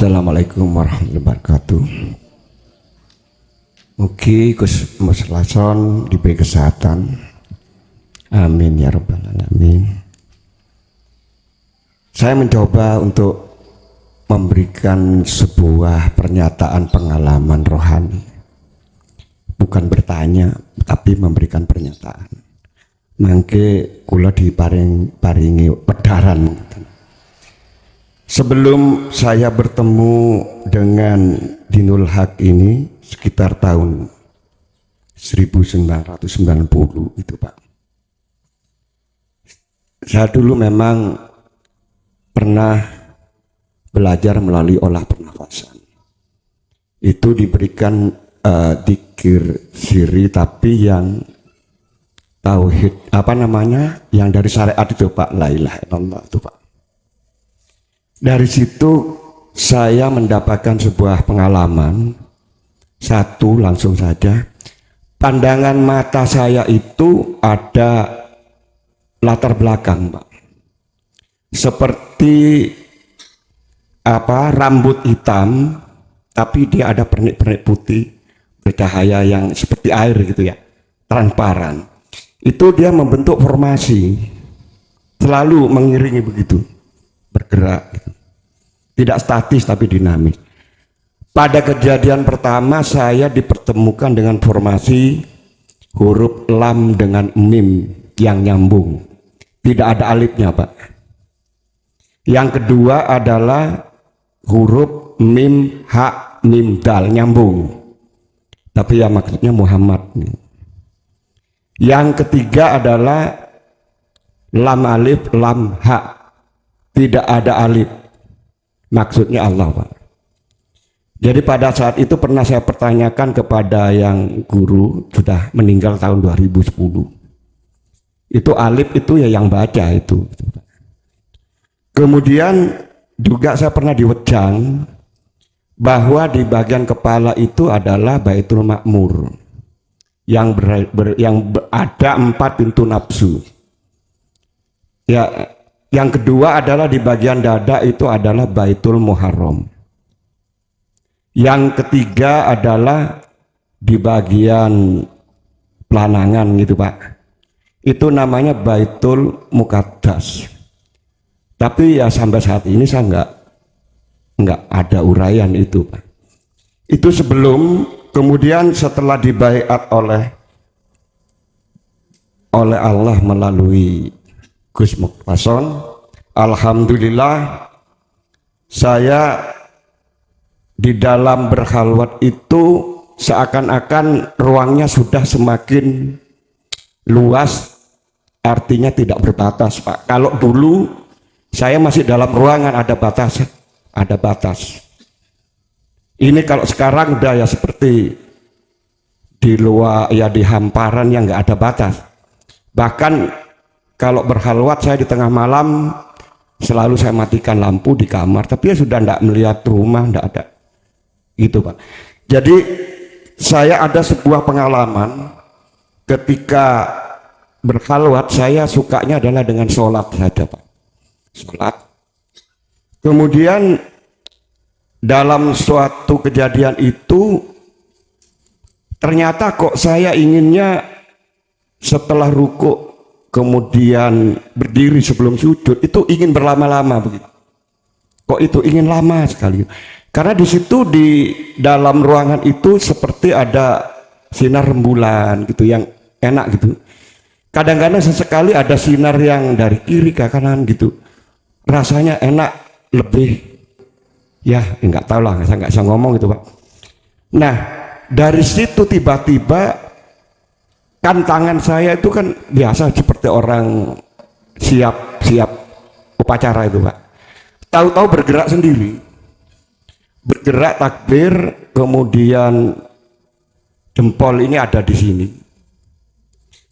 Assalamualaikum warahmatullahi wabarakatuh. Mugi Gus Muslason diberi kesehatan. Amin ya rabbal alamin. Saya mencoba untuk memberikan sebuah pernyataan pengalaman rohani. Bukan bertanya, tapi memberikan pernyataan. Mangke kula diparingi pedaran. Sebelum saya bertemu dengan Dinul Haq ini sekitar tahun 1990 itu Pak. Saya dulu memang pernah belajar melalui olah pernafasan. Itu diberikan dzikir siri tapi yang tauhid yang dari syariat itu Pak, la ilaha illallah itu Pak. Dari situ saya mendapatkan sebuah pengalaman. Satu, langsung saja, pandangan mata saya itu ada latar belakang Pak, seperti rambut hitam tapi dia ada pernik-pernik putih bercahaya yang seperti air gitu ya, transparan. Itu dia membentuk formasi, selalu mengiringi begitu, bergerak gitu. Tidak statis tapi dinamis. Pada kejadian pertama saya dipertemukan dengan formasi huruf lam dengan mim yang nyambung, tidak ada alifnya Pak. Yang kedua adalah huruf mim ha mim dal nyambung, tapi ya maksudnya Muhammad. Yang ketiga adalah lam alif lam ha, tidak ada alif, maksudnya Allah Pak. Jadi pada saat itu pernah saya pertanyakan kepada yang guru sudah meninggal tahun 2010. Itu alif itu ya yang baca itu. Kemudian juga saya pernah diwejang bahwa di bagian kepala itu adalah Baitul Makmur yang ada 4 pintu nafsu. Ya, yang kedua adalah di bagian dada itu adalah Baitul Muharram. Yang ketiga adalah di bagian pelanangan gitu Pak. Itu namanya Baitul Muqaddas. Tapi ya sampai saat ini saya nggak ada uraian itu Pak. Itu sebelum, kemudian setelah dibaiat oleh Allah melalui Gus Muslason, alhamdulillah saya di dalam berkhalwat itu seakan-akan ruangnya sudah semakin luas, artinya tidak berbatas Pak. Kalau dulu saya masih dalam ruangan ada batas. Ini kalau sekarang udah ya seperti di luar ya, di hamparan yang nggak ada batas. Bahkan kalau berkhalwat saya di tengah malam selalu saya matikan lampu di kamar, tapi ya sudah tidak melihat rumah, tidak ada gitu Pak. Jadi saya ada sebuah pengalaman ketika berkhalwat, saya sukanya adalah dengan sholat saja Pak, sholat. Kemudian dalam suatu kejadian itu ternyata kok saya inginnya setelah rukuk kemudian berdiri sebelum sujud itu ingin berlama-lama begitu. Kok itu ingin lama sekali? Karena di situ di dalam ruangan itu seperti ada sinar rembulan gitu yang enak gitu. Kadang-kadang sesekali ada sinar yang dari kiri ke kanan gitu. Rasanya enak, lebih ya enggak tahu lah, saya nggak bisa ngomong gitu Pak. Nah dari situ tiba-tiba kan tangan saya itu kan biasa seperti orang siap upacara itu Pak. Tahu-tahu bergerak sendiri. Bergerak takbir, kemudian jempol ini ada di sini.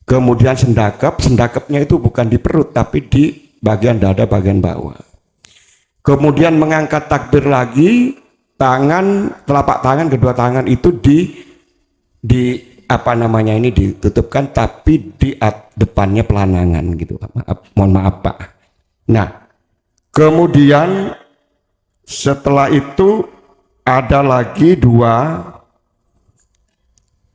Kemudian sendakapnya itu bukan di perut tapi di bagian dada bagian bawah. Kemudian mengangkat takbir lagi, telapak tangan kedua tangan itu ditutupkan tapi di depannya pelanangan gitu. Mohon maaf Pak. Nah, kemudian Setelah itu ada lagi dua,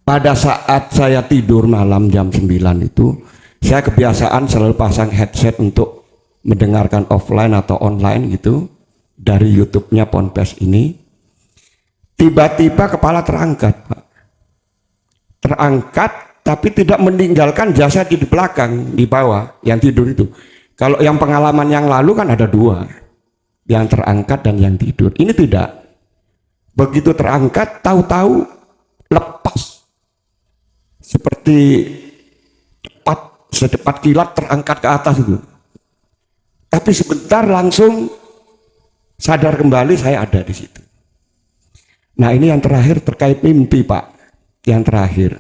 pada saat saya tidur malam jam 9 itu, saya kebiasaan selalu pasang headset untuk mendengarkan offline atau online gitu dari YouTube-nya Ponpes ini. Tiba-tiba kepala terangkat, Pak. Terangkat tapi tidak meninggalkan jasad di belakang, di bawah yang tidur itu. Kalau yang pengalaman yang lalu kan ada dua, yang terangkat dan yang tidur. Ini tidak. Begitu terangkat, tahu-tahu lepas. Seperti secepat kilat terangkat ke atas itu. Tapi sebentar langsung sadar kembali saya ada di situ. Nah, ini yang terakhir terkait mimpi, Pak. Yang terakhir.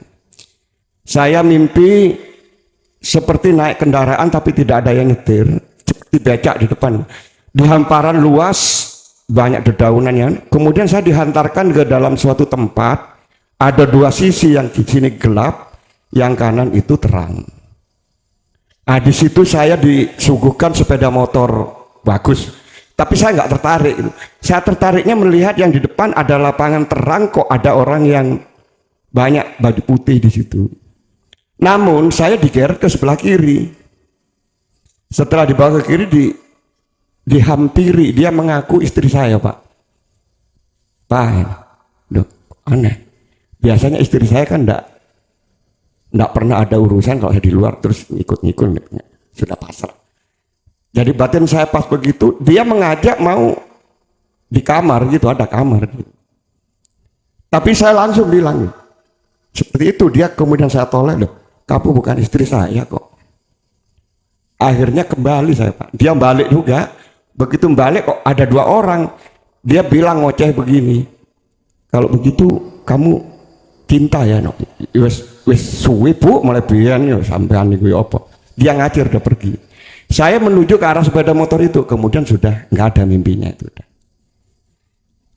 Saya mimpi seperti naik kendaraan tapi tidak ada yang nyetir, seperti becak di depan. Di hamparan luas, banyak dedaunan. Kemudian saya dihantarkan ke dalam suatu tempat, ada dua sisi, yang di sini gelap, yang kanan itu terang. Nah, di situ saya disuguhkan sepeda motor bagus, tapi saya nggak tertarik. Saya tertariknya melihat yang di depan ada lapangan terang, kok ada orang yang banyak baju putih di situ. Namun saya digeret ke sebelah kiri. Setelah dibawa ke kiri, dihampiri, dia mengaku istri saya, Pak. Pak, dok, aneh. Biasanya istri saya kan enggak pernah ada urusan kalau saya di luar terus ngikut-ngikut, sudah pasrah. Jadi batin saya pas begitu, dia mengajak mau di kamar gitu, ada kamar gitu. Tapi saya langsung bilang seperti itu, dia kemudian saya tolak, loh, kamu bukan istri saya kok. Akhirnya kembali saya, Pak. Dia balik juga. Begitu balik kok ada dua orang. Dia bilang ngoceh begini, kalau begitu kamu cinta ya, no? Wes suwi Bu, mulai biyen yo sampean niku apa. Dia ngajar udah pergi. Saya menuju ke arah sepeda motor itu, kemudian sudah nggak ada mimpinya itu.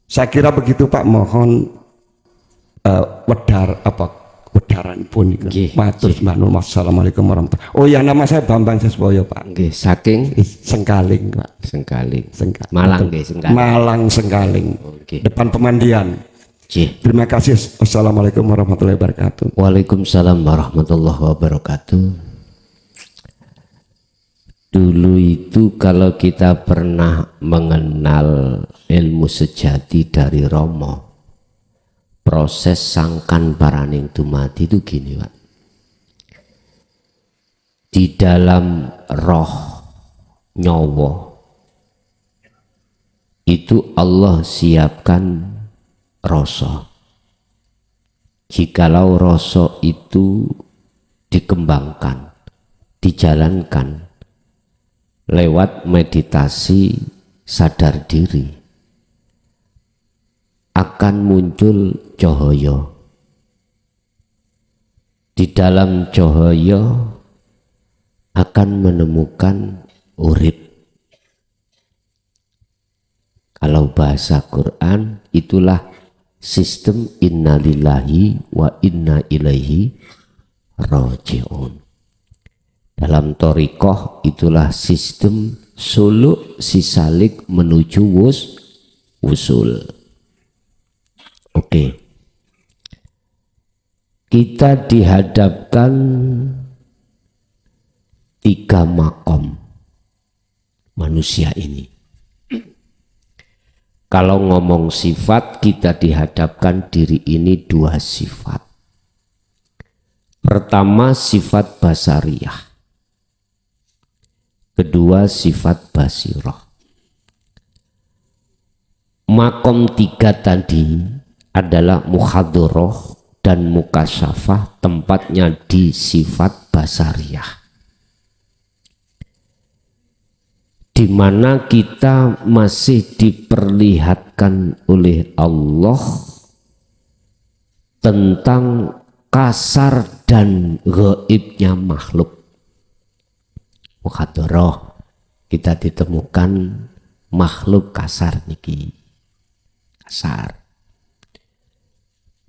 Saya kira begitu, Pak. Mohon wedaran pun matur sembah. Assalamualaikum warahmatullahi wabarakatuh. Oh ya, nama saya Bambang Seswoyo, Pak. Nggih, saking Sengkaling, Pak. Sengkaling. Malang nggih, Sengkaling. Malang Sengkaling. Okay. Depan pemandian. Nggih. Terima kasih. Wassalamualaikum warahmatullahi wabarakatuh. Waalaikumsalam warahmatullahi wabarakatuh. Dulu itu kalau kita pernah mengenal ilmu sejati dari Romo, proses sangkan paraning dumadi itu gini, Pak. Di dalam roh nyawa itu Allah siapkan rasa. Jikalau rasa itu dikembangkan, dijalankan lewat meditasi sadar diri, akan muncul cahaya. Di dalam cahaya akan menemukan urip. Kalau bahasa Quran itulah sistem innalillahi wa inna ilaihi raji'un. Dalam thariqah itulah sistem suluk sisalik menuju wusul. Oke. Kita dihadapkan 3 makom manusia ini. Kalau ngomong sifat, kita dihadapkan diri ini 2 sifat. Pertama sifat basariyah. Kedua sifat basirah. Makom 3 tadi adalah muhadharah dan mukasyafah, tempatnya di sifat basariyah, di mana kita masih diperlihatkan oleh Allah tentang kasar dan gaibnya makhluk. Muhadharah kita ditemukan makhluk kasar niki, kasar.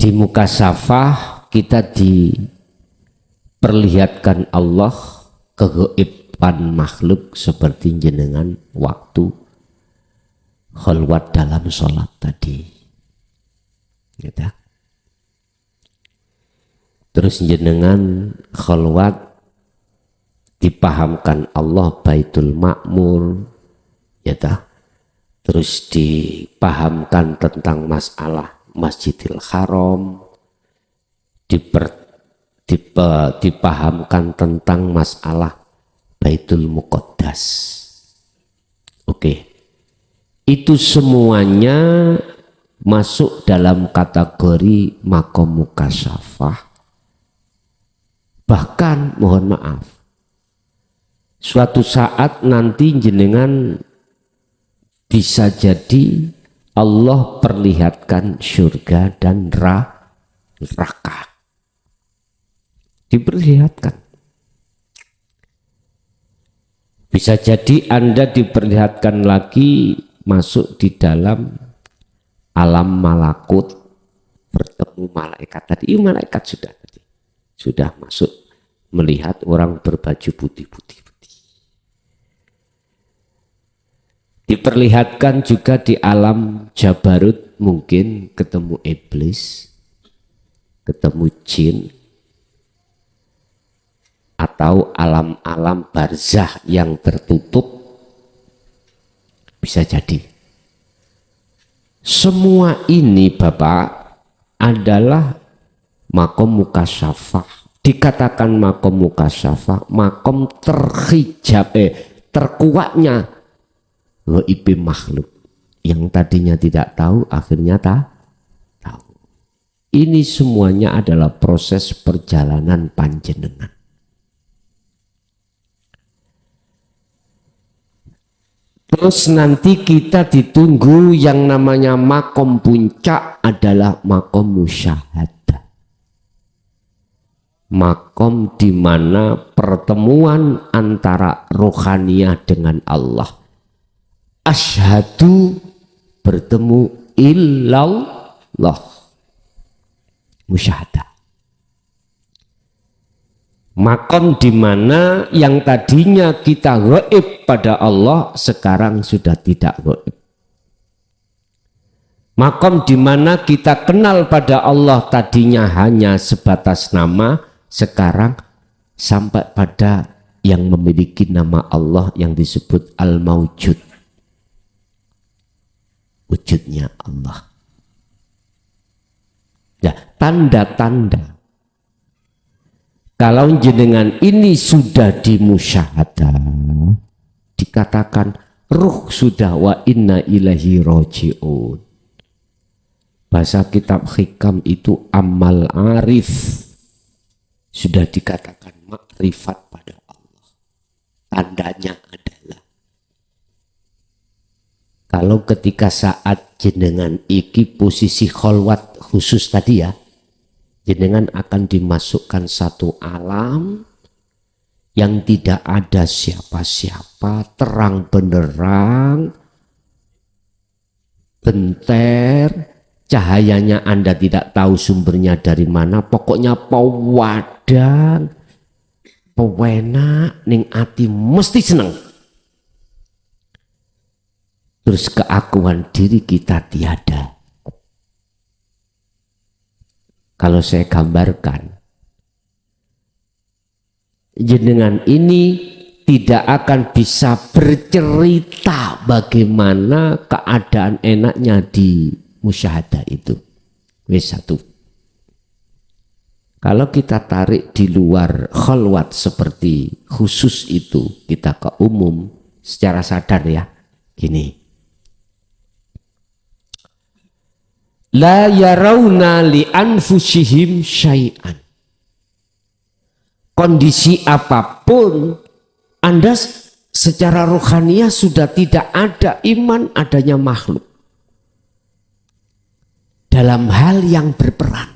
Di mukasyafah kita diperlihatkan Allah kegaiban makhluk seperti jenengan waktu khalwat dalam sholat tadi. Gitu. Terus jenengan khalwat dipahamkan Allah Baitul Ma'mur, ya ta? Terus dipahamkan tentang masalah Masjidil Haram, dipahamkan tentang masalah Baitul Muqaddas. Oke. Itu semuanya masuk dalam kategori makom mukasyafah. Bahkan mohon maaf, suatu saat nanti jenengan bisa jadi Allah perlihatkan surga dan neraka. Diperlihatkan. Bisa jadi Anda diperlihatkan lagi masuk di dalam alam malakut, bertemu malaikat tadi. Malaikat sudah masuk melihat orang berbaju putih-putih. Diperlihatkan juga di alam Jabarut, mungkin ketemu iblis, ketemu jin, atau alam-alam barzah yang tertutup. Bisa jadi. Semua ini Bapak adalah makom mukasyafah. Dikatakan makom mukasyafah, makom terhijab, terkuatnya gaib makhluk yang tadinya tidak tahu akhirnya tahu. Ini semuanya adalah proses perjalanan panjenengan. Terus nanti kita ditunggu yang namanya makom puncak adalah makom musyahadah. Makom di mana pertemuan antara rohaniyah dengan Allah. Asyhadu bertemu illallah. Musyahadah. Makom di mana yang tadinya kita gaib pada Allah sekarang sudah tidak gaib. Makom di mana kita kenal pada Allah tadinya hanya sebatas nama, sekarang sampai pada yang memiliki nama Allah yang disebut Al-Mawjud. Wujudnya Allah. Ya, tanda-tanda. Kalau jenengan ini sudah dimusyahadah, dikatakan ruh sudah wa inna ilahi roji'un. Bahasa kitab hikam itu amal arif. Sudah dikatakan makrifat pada Allah. Tandanya adalah kalau ketika saat jenengan iki posisi kholwat khusus tadi ya, jenengan akan dimasukkan satu alam yang tidak ada siapa-siapa, terang benderang, benter, cahayanya Anda tidak tahu sumbernya dari mana, pokoknya pewadang, pewenak, ning ati mesti seneng. Terus keakuan diri kita tiada. Kalau saya gambarkan, jenengan ini tidak akan bisa bercerita bagaimana keadaan enaknya di musyahadah itu. Wis satu. Kalau kita tarik di luar khalwat seperti khusus itu, kita ke umum secara sadar ya, gini. La yarawna li anfusihim syai'an. Kondisi apapun Anda secara rohaniah sudah tidak ada iman adanya makhluk dalam hal yang berperan.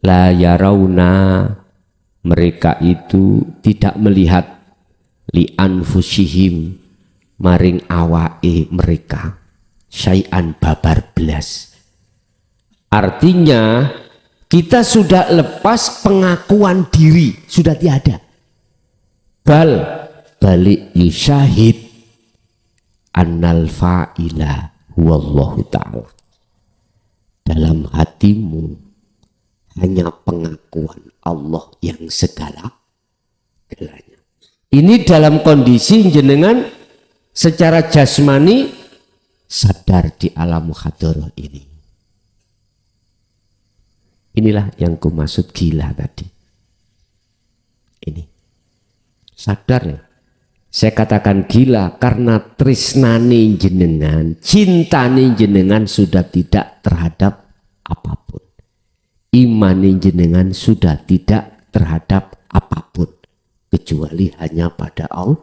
La yarawna, mereka itu tidak melihat li anfusihim maring awake mereka syai'an babar belas. Artinya kita sudah lepas pengakuan diri, sudah tiada. Balik yusyahid, annal fa'ila huwallahu ta'ala. Dalam hatimu hanya pengakuan Allah yang segala-galanya. Ini dalam kondisi jenengan secara jasmani sadar di alam hadarah ini. Inilah yang kumaksud gila tadi. Ini sadar ya. Saya katakan gila karena tresnane jenengan, cintane jenengan sudah tidak terhadap apapun. Imane jenengan sudah tidak terhadap apapun kecuali hanya pada Allah.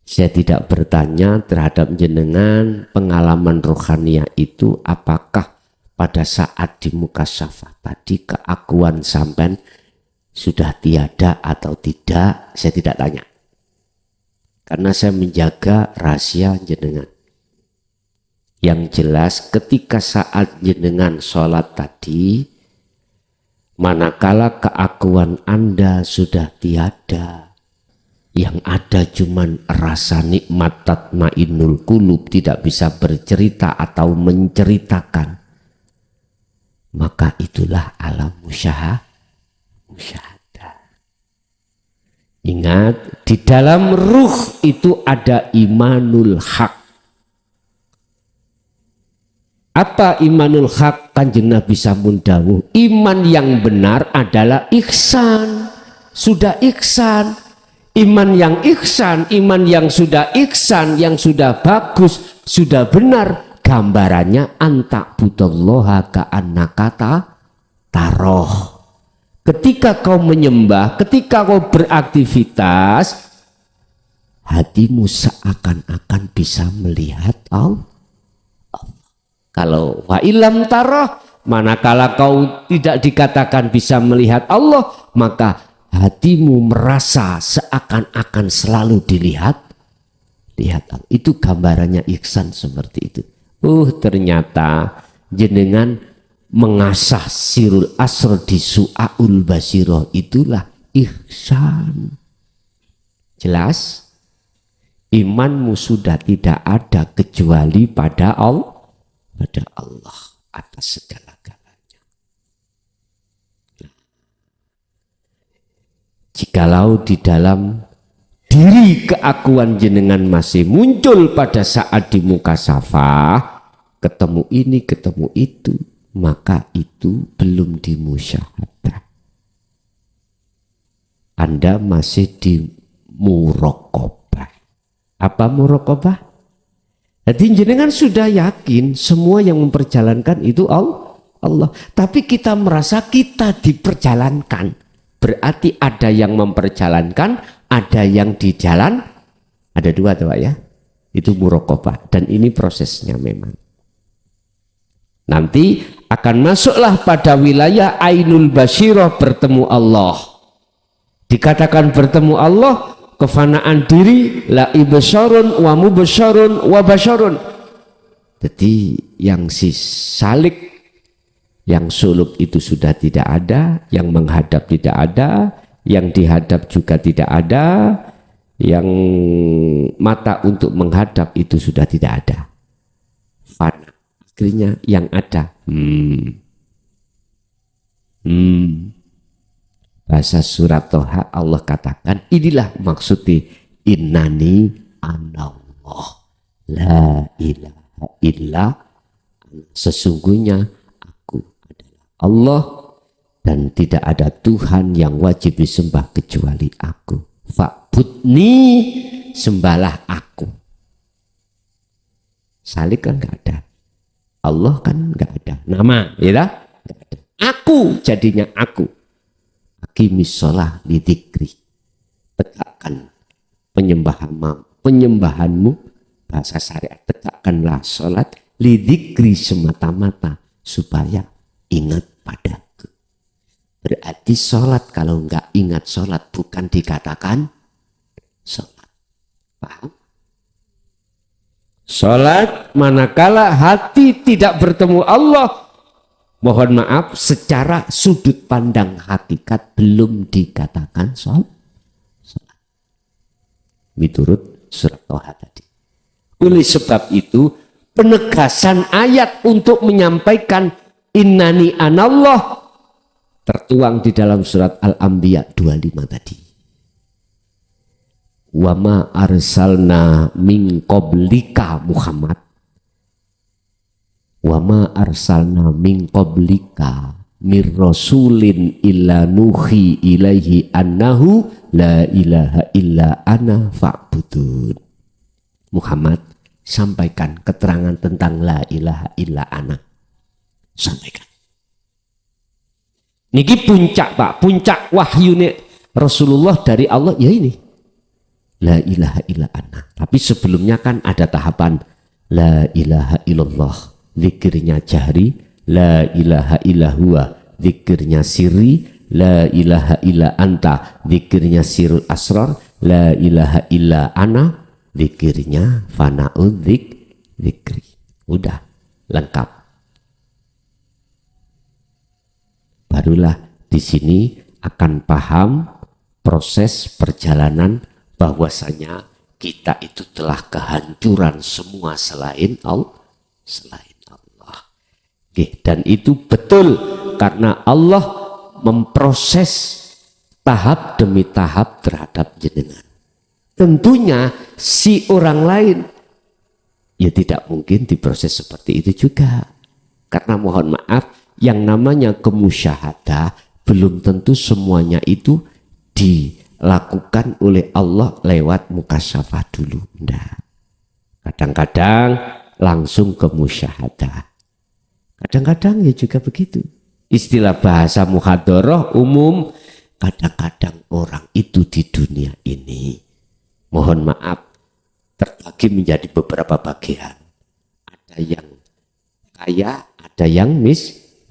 Saya tidak bertanya terhadap jenengan pengalaman rohania itu apakah pada saat di muka syafah tadi keakuan sampean sudah tiada atau tidak, saya tidak tanya. Karena saya menjaga rahasia jenengan. Yang jelas ketika saat jenengan sholat tadi, manakala keakuan Anda sudah tiada, yang ada cuman rasa nikmat tatmainul qulub, tidak bisa bercerita atau menceritakan, maka itulah alam musyahadah. Ingat, di dalam ruh itu ada imanul haq. Apa imanul haq? Kanjeng Nabi sampun dawuh, iman yang benar adalah ihsan. Sudah ihsan. Iman yang ihsan, iman yang sudah ihsan, yang sudah bagus, sudah benar. Gambarannya antak budallaha ka'annaka taroh. Ketika kau menyembah, ketika kau beraktivitas, hatimu seakan-akan bisa melihat Allah. Kalau wa ilam taroh, manakala kau tidak dikatakan bisa melihat Allah, maka hatimu merasa seakan-akan selalu dilihat. Lihat Allah. Itu gambarannya ihsan seperti itu. Ternyata jenengan mengasah sirul asr di su'aul basiroh, itulah ihsan. Jelas? Imanmu sudah tidak ada kecuali pada Allah. Pada Allah atas segala-galanya. Jikalau di dalam diri keakuan jenengan masih muncul pada saat di muka syafah, ketemu ini, ketemu itu, maka itu belum dimusyahadah. Anda masih di muraqabah. Apa muraqabah? Jadi jenengan sudah yakin semua yang memperjalankan itu Allah. Tapi kita merasa kita diperjalankan. Berarti ada yang memperjalankan, ada yang di jalan. Ada dua tuh Pak ya. Itu muraqabah. Dan ini prosesnya memang. Nanti akan masuklah pada wilayah ainul basyirah, bertemu Allah. Dikatakan bertemu Allah, kefanaan diri, la ibsyarun wa mubsyarun wa basyarun. Jadi yang si salik, yang suluk itu sudah tidak ada, yang menghadap tidak ada, yang dihadap juga tidak ada, yang mata untuk menghadap itu sudah tidak ada. Fana. Akhirnya yang ada bahasa surat Toha Allah katakan, inilah maksudnya innani anallah la ilaha illa, sesungguhnya aku adalah Allah dan tidak ada Tuhan yang wajib disembah kecuali aku. Fa'budni, sembahlah aku. Salik kan nggak ada, Allah kan nggak ada nama, ya nggak ada. Aku jadinya aku. Aqimis sholah lidzikri, tegakkan penyembahanmu, bahasa syariat, tegakkanlah sholat lidzikri, semata-mata supaya ingat padaku. Berarti sholat kalau nggak ingat sholat bukan dikatakan sholat. Paham? Sholat manakala hati tidak bertemu Allah, mohon maaf, secara sudut pandang hakikat belum dikatakan sholat. Miturut surat Toha tadi. Oleh sebab itu penegasan ayat untuk menyampaikan innani anallah tertuang di dalam surat Al-Anbiya 25 tadi. Wa ma arsalna min qablika Muhammad. Wa ma arsalna min qablika mir rasulin illa nuhi ilaihi annahu la ilaha illa ana fa'budun. Muhammad, sampaikan keterangan tentang la ilaha illa ana. Sampaikan. Niki puncak Pak, puncak wahyune Rasulullah dari Allah ya ini. La ilaha illa ana. Tapi sebelumnya kan ada tahapan la ilaha illallah, zikirnya jahri, la ilaha illa huwa, zikirnya sirri, la ilaha illa anta, zikirnya sirul asrar, la ilaha illa ana, zikirnya fana'ud zikri. Udah lengkap. Barulah di sini akan paham proses perjalanan bahwasanya kita itu telah kehancuran semua selain Allah. Oke, dan itu betul karena Allah memproses tahap demi tahap terhadap jenengan. Tentunya si orang lain ya tidak mungkin diproses seperti itu juga. Karena mohon maaf, yang namanya kemusyahadah belum tentu semuanya itu dilakukan oleh Allah lewat mukasyafah dulu. Enggak. Kadang-kadang langsung kemusyahadah. Kadang-kadang ya juga begitu. Istilah bahasa muhadharah umum, kadang-kadang orang itu di dunia ini, mohon maaf, terbagi menjadi beberapa bagian. Ada yang kaya, ada yang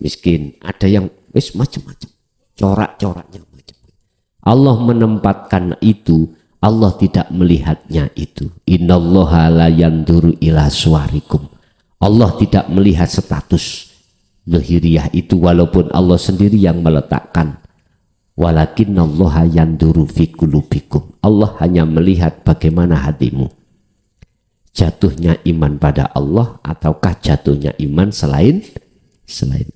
miskin, ada yang macam-macam. Corak-coraknya macam-macam. Allah menempatkan itu, Allah tidak melihatnya itu. Innallaha la yanduru ila suwarikum. Allah tidak melihat status zahiriyah itu walaupun Allah sendiri yang meletakkan. Walakinnallaha yanduru fi qulubikum. Allah hanya melihat bagaimana hatimu. Jatuhnya iman pada Allah ataukah jatuhnya iman selain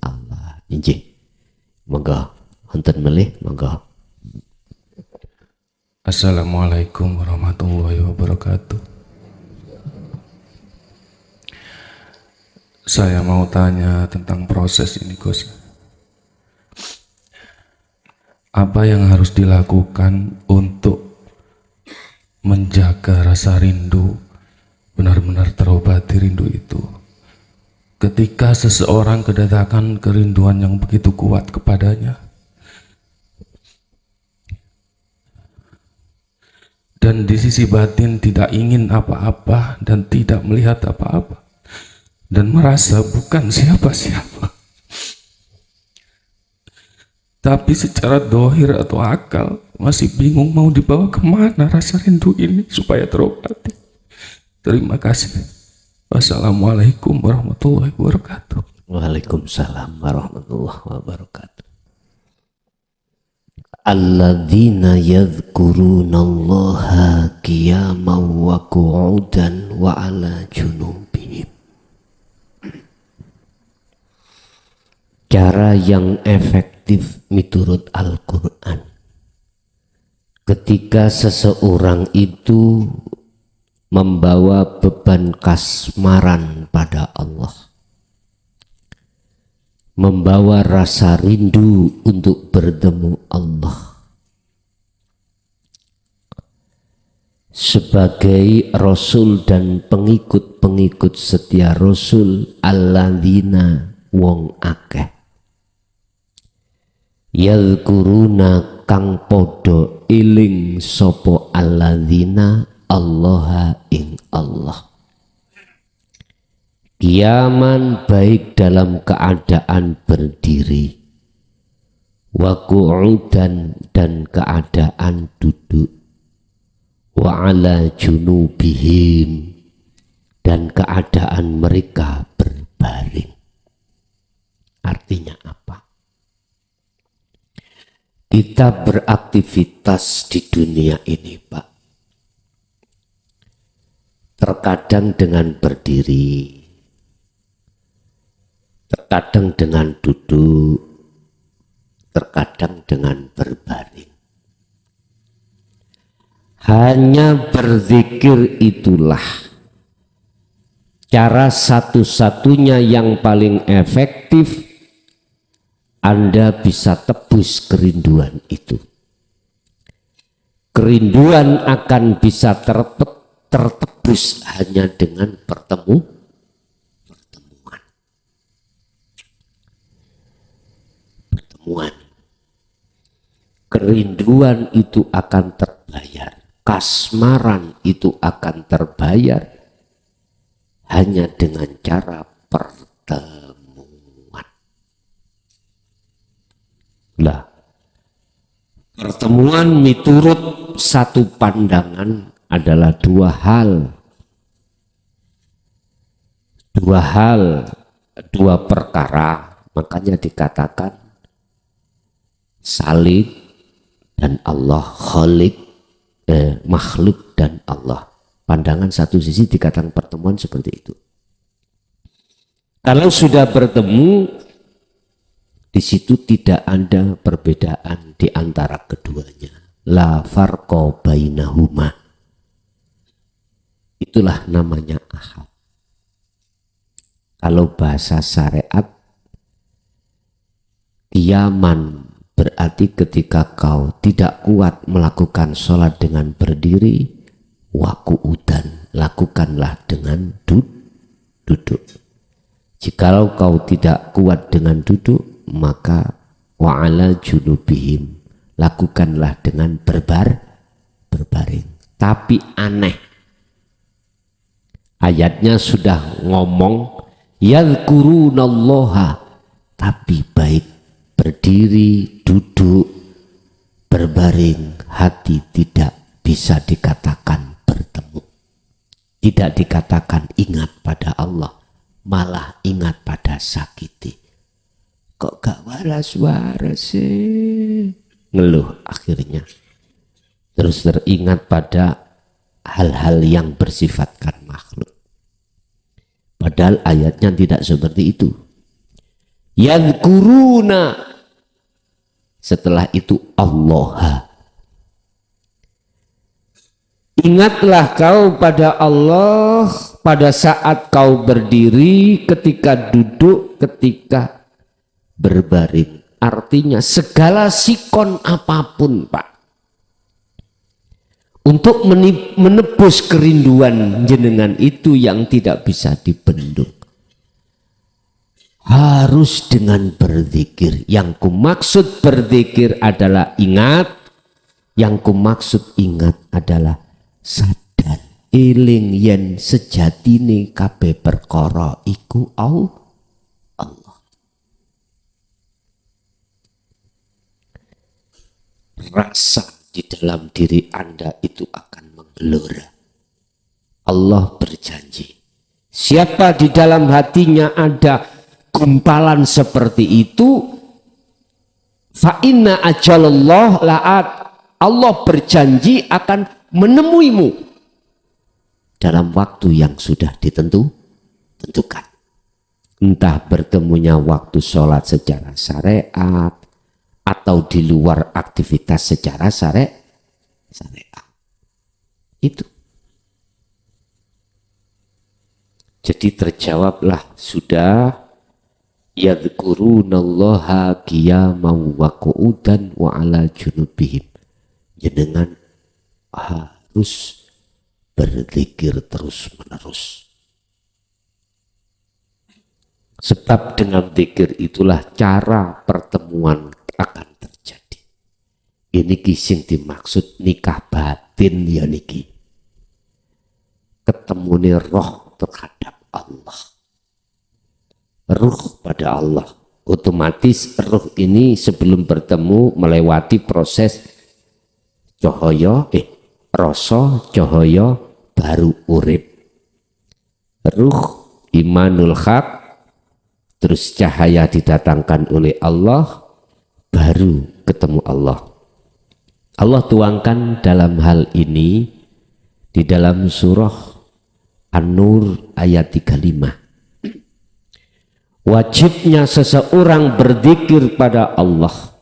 Allah. Injih. Monggo wonten melih monggo. Assalamualaikum warahmatullahi wabarakatuh. Saya mau tanya tentang proses ini, Gus. Apa yang harus dilakukan untuk menjaga rasa rindu benar-benar terobati rindu itu? Ketika seseorang kedatangan kerinduan yang begitu kuat kepadanya, dan di sisi batin tidak ingin apa-apa dan tidak melihat apa-apa, dan merasa bukan siapa-siapa, tapi secara dohir atau akal masih bingung mau dibawa kemana rasa rindu ini supaya terobati. Terima kasih. Wassalamualaikum warahmatullahi wabarakatuh. Waalaikumsalam warahmatullahi wabarakatuh. Alladzina yadhkurunallaha qiyaman wa qu'udan wa ala junubihim. Cara yang efektif miturut Al-Quran. Ketika seseorang itu membawa beban kasmaran pada Allah, membawa rasa rindu untuk bertemu Allah, sebagai Rasul dan pengikut-pengikut setia Rasul, alladzina wong akeh yadhkuruna kang podo iling sopo alladzina Allaha ing Allah, qiyaman baik dalam keadaan berdiri, wa qu'udan dan keadaan duduk, wa ala junubihim dan keadaan mereka berbaring. Artinya apa? Kita beraktivitas di dunia ini, Pak. terkadang dengan berdiri, terkadang dengan duduk, terkadang dengan berbaring. Hanya berzikir itulah cara satu-satunya yang paling efektif Anda bisa tebus kerinduan itu. Kerinduan akan bisa tertebus hanya dengan pertemuan. Kerinduan itu akan terbayar. Kasmaran itu akan terbayar hanya dengan cara pertemuan. Lah, pertemuan miturut satu pandangan adalah dua perkara, makanya dikatakan Salik dan Allah, Khalik, makhluk dan Allah. Pandangan satu sisi dikatakan pertemuan seperti itu. Kalau sudah bertemu, di situ tidak ada perbedaan di antara keduanya. La farqa bainahuma. Itulah namanya ahad. Kalau bahasa syariat, qiyaman berarti ketika kau tidak kuat melakukan sholat dengan berdiri, waku'udan, lakukanlah dengan duduk. Jikalau kau tidak kuat dengan duduk, maka wa'ala junubihim, lakukanlah dengan berbaring. Tapi aneh, ayatnya sudah ngomong yadhkurunallaha, tapi baik berdiri, duduk, berbaring, hati tidak bisa dikatakan bertemu. Tidak dikatakan ingat pada Allah, malah ingat pada sakiti. Kok gak waras-waras sih? Ngeluh akhirnya. Terus teringat pada hal-hal yang bersifatkan makhluk. Padahal ayatnya tidak seperti itu. Yadhkuruna, setelah itu Allah. Ingatlah kau pada Allah pada saat kau berdiri, ketika duduk, ketika berbaring. Artinya segala sikon apapun, Pak, untuk menebus kerinduan jenengan itu yang tidak bisa dibendung, harus dengan berzikir. Yang kumaksud berzikir adalah ingat, yang kumaksud ingat adalah sadar, eling yen sejatine kabeh perkara iku Allah. Rasa di dalam diri Anda itu akan menggelora. Allah berjanji, siapa di dalam hatinya ada gumpalan seperti itu, fa inna ajalallah la'at, Allah berjanji akan menemuimu dalam waktu yang sudah tentukan. Entah bertemunya waktu sholat secara syariat atau di luar aktivitas secara syariat. Itu. Jadi terjawablah sudah, yadhkurunallaha qiyaman wa qu'udan wa ala junubihim. Jenengan harus berzikir terus menerus. Sebab dengan zikir itulah cara pertemuan akan terjadi. Ini sing dimaksud nikah batin ya niki. Ketemune roh terhadap Allah. Ruh pada Allah. Otomatis ruh ini sebelum bertemu melewati proses cahaya, rasa, cahaya, baru urip. Ruh imanul haq, terus cahaya didatangkan oleh Allah, baru ketemu Allah. Allah tuangkan dalam hal ini di dalam surah An-Nur ayat 35. Wajibnya seseorang berzikir pada Allah.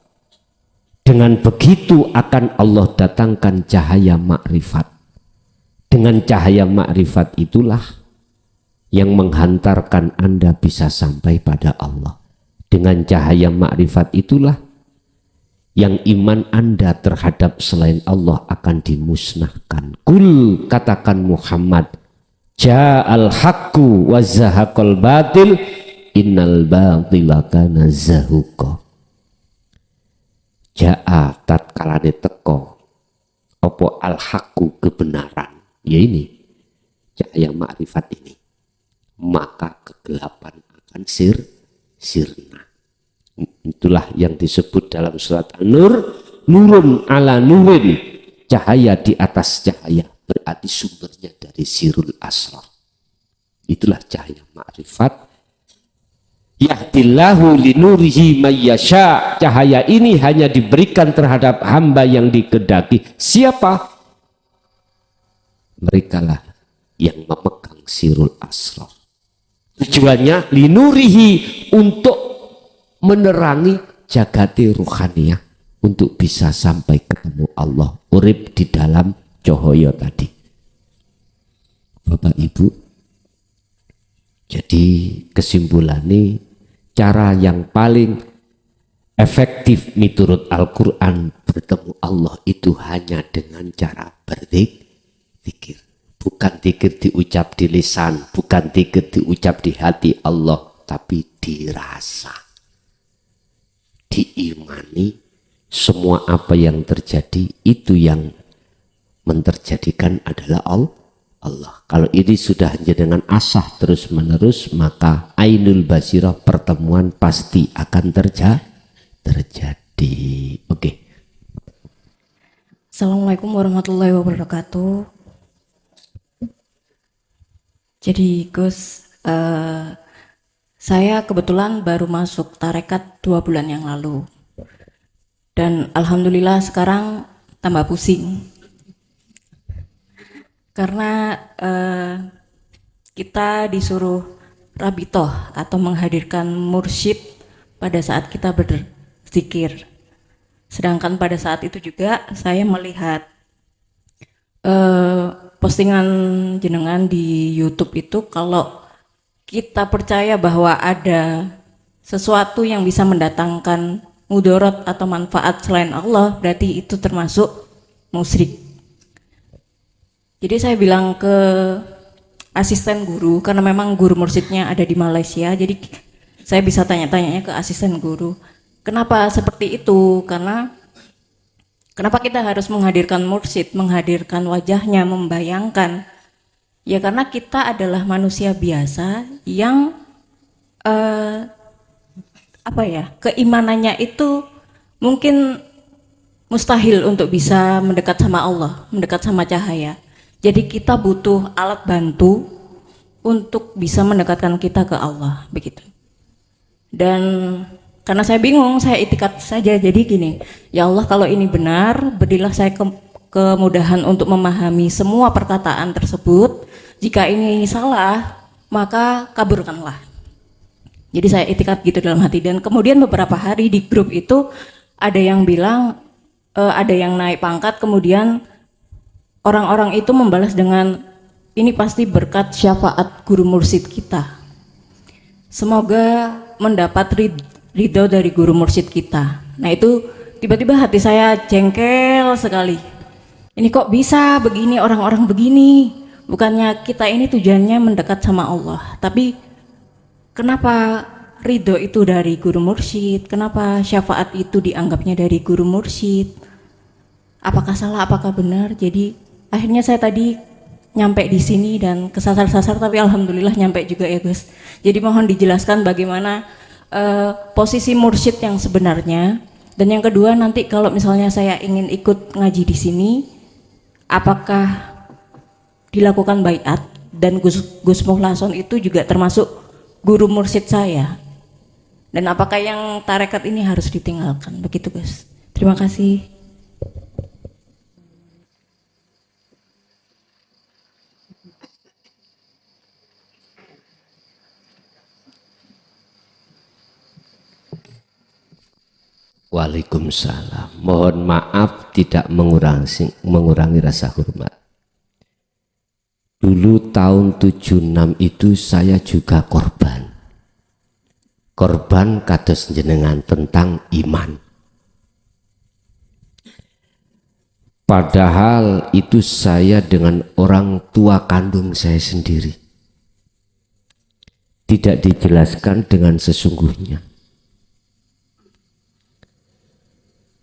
Dengan begitu akan Allah datangkan cahaya makrifat. Dengan cahaya makrifat itulah yang menghantarkan Anda bisa sampai pada Allah. Dengan cahaya makrifat itulah yang iman Anda terhadap selain Allah akan dimusnahkan. Kul, katakan Muhammad, ja'al haqqu wa zahaqal batil innal batila kana zahuqa. Ja'a tatkalane teko apa al haqqu kebenaran, ya ini cahaya makrifat ini, maka kegelapan akan sirna. Itulah yang disebut dalam surat An-Nur, nurun ala nurin, cahaya di atas cahaya, berarti sumbernya dari sirul asrar. Itulah cahaya makrifat. Yahdillahu linurihi mayyasha. Cahaya ini hanya diberikan terhadap hamba yang dikehendaki. Siapa? Merekalah yang memegang sirul asrar. Tujuannya linurihi, untuk menerangi jagati ruhaniyah, untuk bisa sampai ketemu Allah, urip di dalam cahaya tadi. Bapak Ibu, jadi kesimpulannya, cara yang paling efektif miturut Al-Quran bertemu Allah itu hanya dengan cara berzikir. Bukan zikir diucap di lisan, bukan zikir diucap di hati Allah, tapi dirasa, diimani. Semua apa yang terjadi itu yang menterjadikan adalah Allah. Kalau ini sudah hanya dengan asah terus menerus, maka ainul basirah, pertemuan pasti akan terjadi. Oke. Assalamualaikum warahmatullahi wabarakatuh. Jadi Gus, saya kebetulan baru masuk tarekat 2 bulan yang lalu, dan alhamdulillah sekarang tambah pusing. Karena kita disuruh rabitoh atau menghadirkan mursyid pada saat kita berzikir. Sedangkan pada saat itu juga saya melihat postingan jenengan di YouTube itu, kalau kita percaya bahwa ada sesuatu yang bisa mendatangkan mudorot atau manfaat selain Allah, berarti itu termasuk musyrik. Jadi saya bilang ke asisten guru, karena memang guru mursyidnya ada di Malaysia, jadi saya bisa tanya-tanyanya ke asisten guru, kenapa seperti itu? Karena kenapa kita harus menghadirkan mursyid, menghadirkan wajahnya, membayangkan? Ya karena kita adalah manusia biasa yang keimanannya itu mungkin mustahil untuk bisa mendekat sama Allah, mendekat sama cahaya. Jadi kita butuh alat bantu untuk bisa mendekatkan kita ke Allah, begitu. Dan karena saya bingung, saya itikat saja, jadi gini, ya Allah, kalau ini benar, berilah saya kemudahan untuk memahami semua perkataan tersebut. Jika ini salah, maka kaburkanlah. Jadi saya itikat gitu dalam hati. Dan kemudian beberapa hari di grup itu ada yang bilang, ada yang naik pangkat, kemudian orang-orang itu membalas dengan, ini pasti berkat syafaat guru mursyid kita. Semoga mendapat ridho dari guru mursyid kita. Nah itu tiba-tiba hati saya jengkel sekali. Ini kok bisa begini, orang-orang begini? Bukannya kita ini tujuannya mendekat sama Allah, tapi kenapa ridho itu dari guru mursyid? Kenapa syafaat itu dianggapnya dari guru mursyid? Apakah salah, apakah benar? Jadi akhirnya saya tadi nyampe di sini dan kesasar-sasar, tapi alhamdulillah nyampe juga ya Gus. Jadi mohon dijelaskan bagaimana posisi mursyid yang sebenarnya. Dan yang kedua, nanti kalau misalnya saya ingin ikut ngaji di sini, apakah dilakukan baiat? Dan Gus Muhlason itu juga termasuk guru mursyid saya. Dan apakah yang tarekat ini harus ditinggalkan? Begitu Gus. Terima kasih. Waalaikumsalam. Mohon maaf tidak mengurangi rasa hormat. Dulu tahun 76 itu saya juga korban. Korban kados jenengan tentang iman. Padahal itu saya dengan orang tua kandung saya sendiri. Tidak dijelaskan dengan sesungguhnya.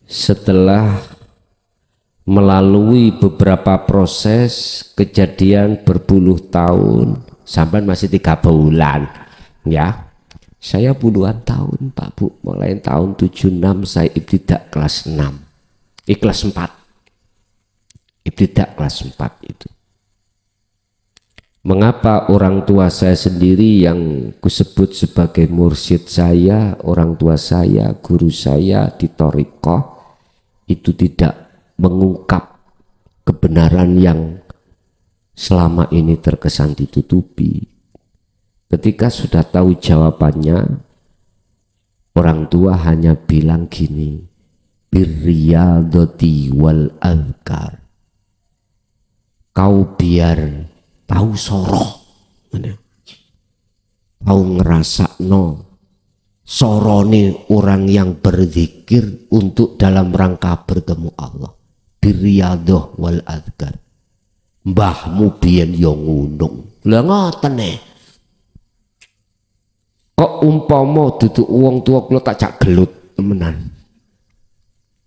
Setelah melalui beberapa proses kejadian berpuluh tahun, sampai masih 3 bulan, ya. Saya puluhan tahun, Pak Bu, mulai tahun 76 saya ibtidak kelas 6, kelas 4, ibtidak kelas 4 itu. Mengapa orang tua saya sendiri yang kusebut sebagai mursyid saya, orang tua saya, guru saya di thariqah, itu tidak mengungkap kebenaran yang selama ini terkesan ditutupi. Ketika sudah tahu jawabannya, orang tua hanya bilang gini, birriyadati wal azkar. Kau biar tahu soroh, tahu ngerasakno sorone orang yang berzikir untuk dalam rangka bertemu Allah. Birriyadah wal azkar. Mbahmu biyen yo ngunung. Lah ngoten e. Kok umpama duduk wong tua kula tak jak gelut temenan.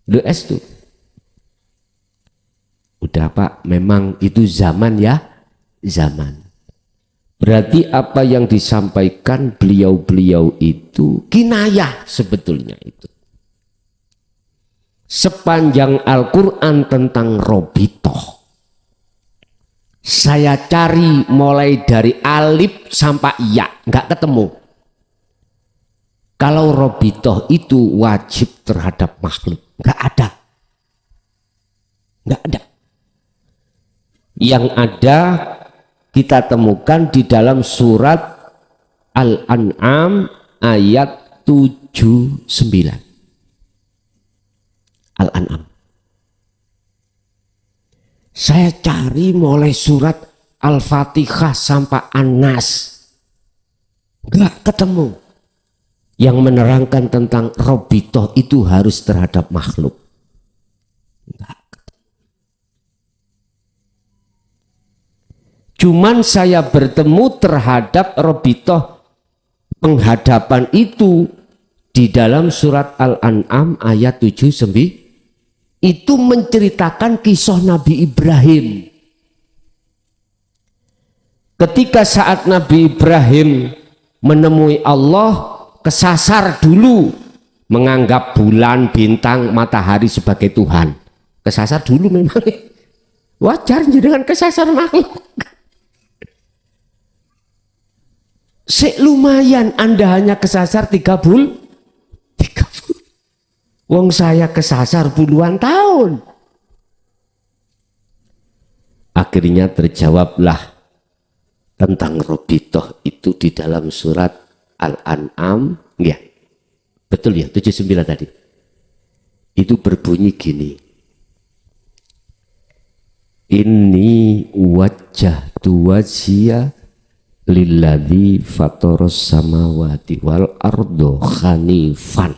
Lho tuh. Udah Pak, memang itu zaman ya, zaman. Berarti apa yang disampaikan beliau-beliau itu kinayah sebetulnya itu. Sepanjang Al-Quran tentang Robitoh, saya cari mulai dari alif sampai ya, nggak ketemu. Kalau Robitoh itu wajib terhadap makhluk, nggak ada. Nggak ada. Yang ada kita temukan di dalam surat Al-An'am ayat 79. Al-An'am. Saya cari mulai surat Al-Fatihah sampai An-Nas. Nggak ketemu. Yang menerangkan tentang Robitoh itu harus terhadap makhluk. Nggak. Cuman saya bertemu terhadap Robitoh penghadapan itu di dalam surat Al-An'am ayat 79. Itu menceritakan kisah Nabi Ibrahim. Ketika saat Nabi Ibrahim menemui Allah, kesasar dulu menganggap bulan, bintang, matahari sebagai Tuhan. Kesasar dulu memang. Wajar dengan kesasar makhluk. Lumayan Anda hanya kesasar 3 bulan. Wong saya kesasar puluhan tahun. Akhirnya terjawablah tentang Robitoh itu di dalam surat Al-An'am. Ya, betul ya, 79 tadi. Itu berbunyi gini. Inni wajjahtu wajhiya lilladzi fataras samawati wal ardo hanifan.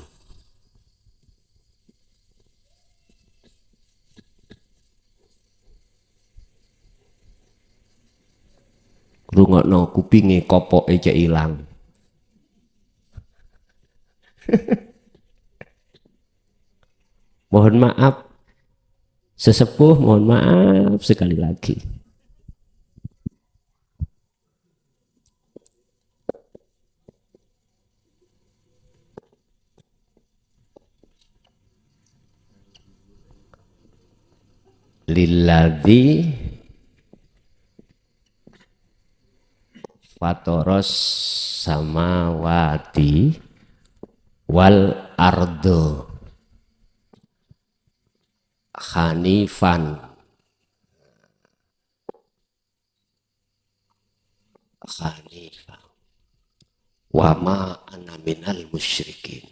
Rungokno kupinge kopoke cek ilang. Mohon maaf sesepuh, mohon maaf sekali lagi. Lilladzi fatoros samawati wal ardo hanifan wa ma ana minal musyrikin.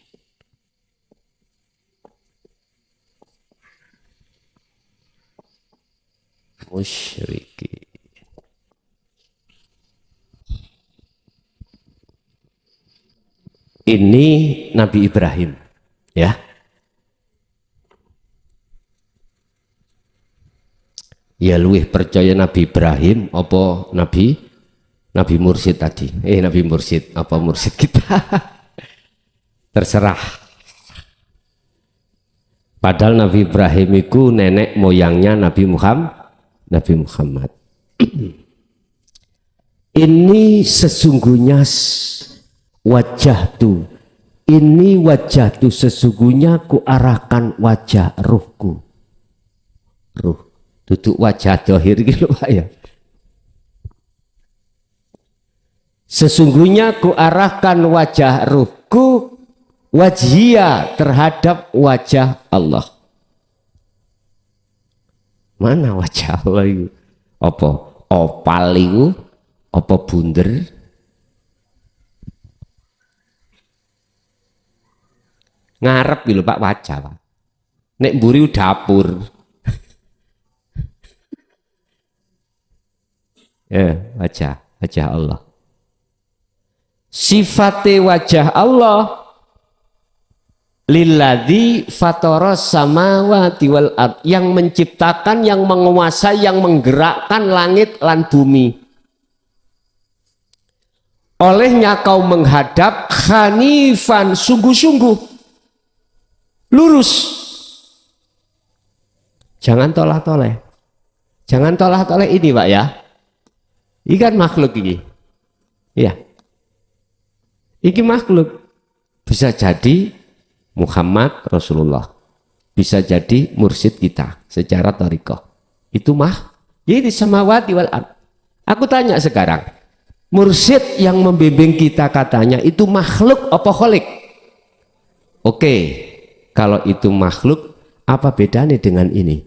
musyrikin. Ini Nabi Ibrahim, ya. Ya luwih percaya Nabi Ibrahim apa Nabi Mursyid tadi? Nabi Mursyid apa Mursyid kita? Terserah. Padahal Nabi Ibrahim itu nenek moyangnya Nabi Muhammad. Ini sesungguhnya wajah tu sesungguhnya kuarahkan wajah ruhku. Ruh duduk wajah dohir gitu Pak ya. Sesungguhnya kuarahkan wajah ruhku wajhia terhadap wajah Allah. Mana wajah Allah itu? Apa opal itu? Apa bunder? Ngarep gitu Pak wajah Pak. Nek mburi dapur. Wajah Allah. Sifate wajah Allah lilladzi fataras samawati wal ard, yang menciptakan, yang menguasai, yang menggerakkan langit lan bumi. Olehnya kau menghadap hanifan, sungguh-sungguh lurus. Jangan tolah-toleh. Jangan tolah-toleh ini Pak ya. Ini kan makhluk ini. Ya. Ini makhluk. Bisa jadi Muhammad Rasulullah. Bisa jadi mursyid kita secara thariqah. Itu jadi samawati wal ard. Aku tanya sekarang. Mursyid yang membimbing kita katanya itu makhluk apa kholik? Oke. Kalau itu makhluk, apa bedanya dengan ini?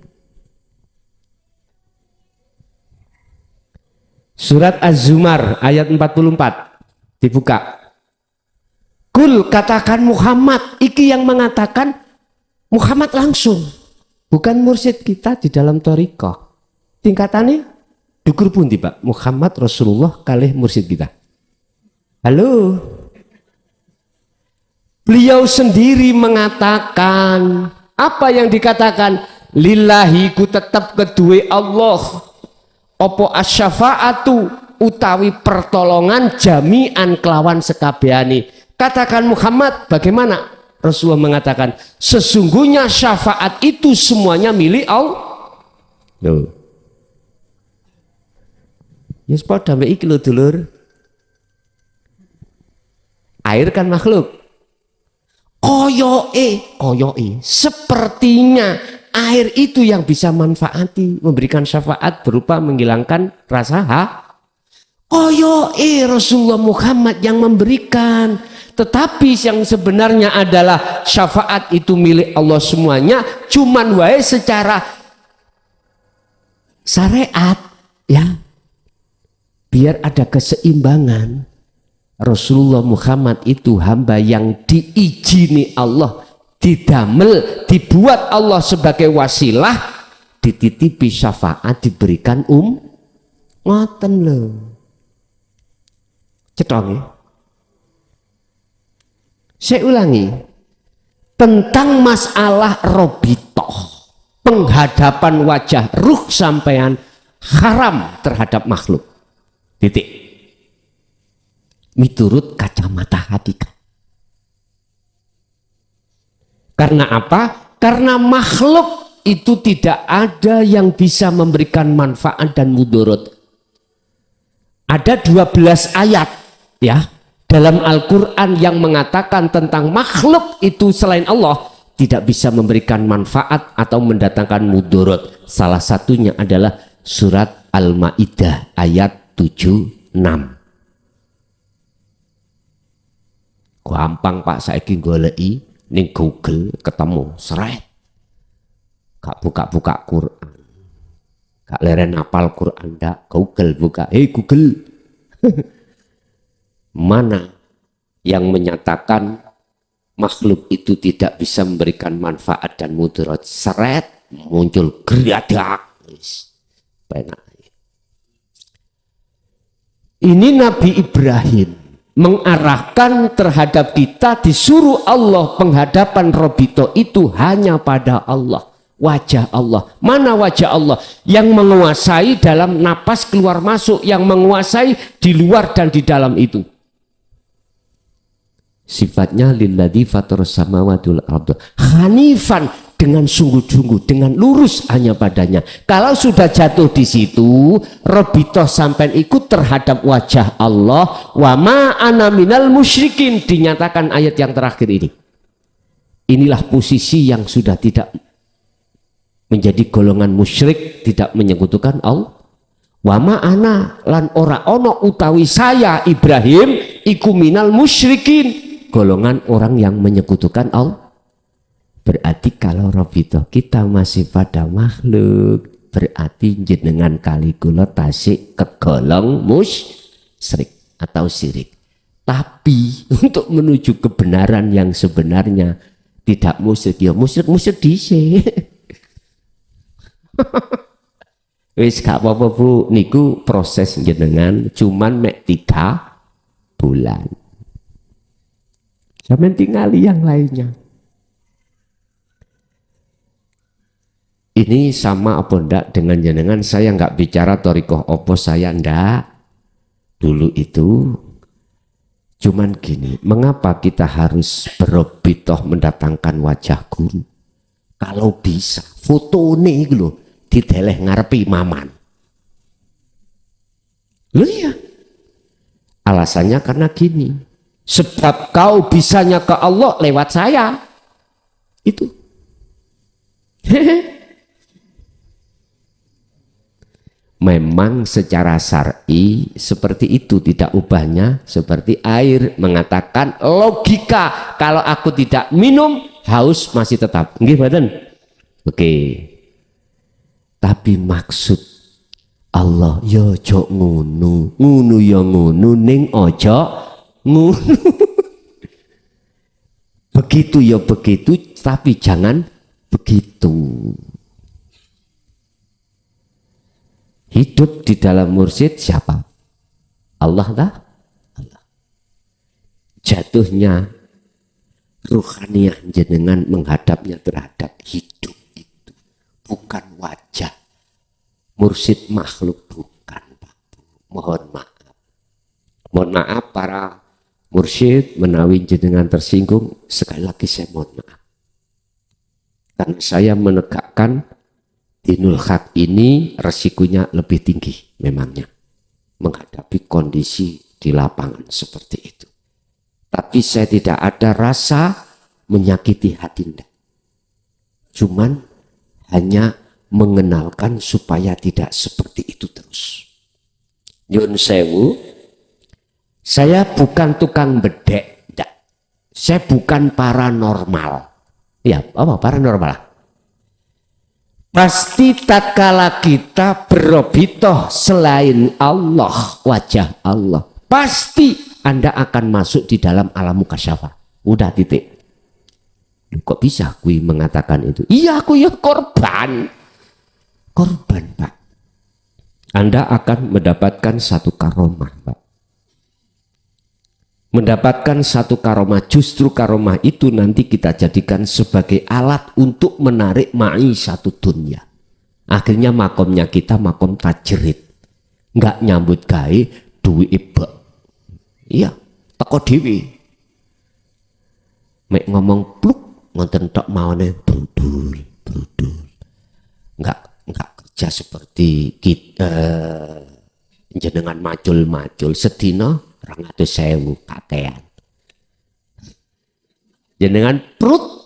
Surat Az-Zumar ayat 44 dibuka. Kul, katakan Muhammad, iki yang mengatakan Muhammad langsung, bukan mursyid kita di dalam thariqah. Tingkatannya dukur pundi Pak? Muhammad Rasulullah kalih mursyid kita. Halo. Beliau sendiri mengatakan, apa yang dikatakan? Lillahi ku tetap kedua Allah. Opo asyafaatu utawi pertolongan jami'an kelawan sekabehane. Katakan Muhammad, bagaimana? Rasulullah mengatakan, sesungguhnya syafaat itu semuanya milik Allah. Loh. Ya sepada mbek iki lho dulur. Air kan makhluk. Koyoke, sepertinya air itu yang bisa manfaati, memberikan syafaat berupa menghilangkan rasa koyoke Rasulullah Muhammad yang memberikan. Tetapi yang sebenarnya adalah syafaat itu milik Allah semuanya, cuman wae secara syariat ya. Biar ada keseimbangan. Rasulullah Muhammad itu hamba yang diizini Allah, didamel, dibuat Allah sebagai wasilah, dititipi syafaat, diberikan ngoten lho. Cetong. Saya ulangi, tentang masalah robitoh, penghadapan wajah ruh sampean haram terhadap makhluk. Titik. Miturut kacamata hakikat. Karena apa? Karena makhluk itu tidak ada yang bisa memberikan manfaat dan mudorot. Ada 12 ayat ya dalam Al-Quran yang mengatakan tentang makhluk itu selain Allah tidak bisa memberikan manfaat atau mendatangkan mudorot. Salah satunya adalah surat Al-Maidah ayat 76. Gampang Pak, saiki goleki ning Google ketemu seret. Gak buka-buka Quran. Gak leren apal Quran ndak, Google buka. Google. Mana yang menyatakan makhluk itu tidak bisa memberikan manfaat dan mudarat? Seret muncul geradak. penak. Ini Nabi Ibrahim mengarahkan terhadap kita, disuruh Allah penghadapan Robito itu hanya pada Allah, wajah Allah. Mana wajah Allah? Yang menguasai dalam napas keluar masuk, yang menguasai di luar dan di dalam itu. Sifatnya lilladzi fatarus samawati wal ardh hanifan, dengan sungguh-sungguh, dengan lurus hanya padanya. Kalau sudah jatuh di situ, Robitoh sampai ikut terhadap wajah Allah. Wa ma ana minal musyrikin, dinyatakan ayat yang terakhir ini. Inilah posisi yang sudah tidak menjadi golongan musyrik, tidak menyekutukan Allah. Wa ma ana lan ora ono utawi saya Ibrahim iku minal musyrikin, golongan orang yang menyekutukan Allah. Berarti kalau Robito kita masih pada makhluk, berarti jenengan kali kula tasik kegolong musyrik atau syirik. Tapi untuk menuju kebenaran yang sebenarnya tidak musyrik, ya musyrik dhisik. Wis gak apa-apa Bu, niku proses jenengan cuman mek 3 bulan. Sampeyan tingali yang lainnya. Ini sama apa ndak dengan jenengan? Saya nggak bicara torikoh opo, saya ndak. Dulu itu cuman gini, mengapa kita harus berobitoh mendatangkan wajah guru? Kalau bisa, foto nih loh, diteleh ngarepi imaman. Loh iya. Alasannya karena gini, sebab kau bisanya ke Allah lewat saya. Itu. Memang secara syar'i seperti itu, tidak ubahnya seperti air, mengatakan logika kalau aku tidak minum haus masih tetap. Nggih mboten? Oke. Tapi maksud Allah ya ojo ngono, ngono ya ngono ning ojo ngono. Begitu ya begitu, tapi jangan begitu. Hidup di dalam mursyid siapa? Allah dah. Allah. Jatuhnya ruhaniyah jenengan menghadapnya terhadap hidup itu, bukan wajah. Mursyid makhluk bukan, Pak. Mohon maaf. Mohon maaf para mursyid, menawi jenengan tersinggung, sekali lagi saya mohon maaf. Karena saya menegakkan dinul haq ini resikonya lebih tinggi memangnya menghadapi kondisi di lapangan seperti itu. Tapi saya tidak ada rasa menyakiti hati Anda. Cuman hanya mengenalkan supaya tidak seperti itu terus. Nyun sewu, saya bukan tukang bedek, enggak. Saya bukan paranormal. Ya, apa paranormal? Pasti tatkala kita berobitoh selain Allah, wajah Allah, pasti Anda akan masuk di dalam alam mukasyafah. Udah titik. Kok bisa kui mengatakan itu? Iya, aku ya korban. Korban, Pak. Anda akan mendapatkan satu karomah, Pak. Mendapatkan satu karomah, justru karomah itu nanti kita jadikan sebagai alat untuk menarik satu dunia. Akhirnya makomnya kita makom tajrid, nggak nyambut gawe duwi iba. Iya, teko dewi. Mek ngomong pluk ngonten tok maune brudul. Nggak kerja seperti kita jenengan macul sedina 200.000 kakean. Jenengan perut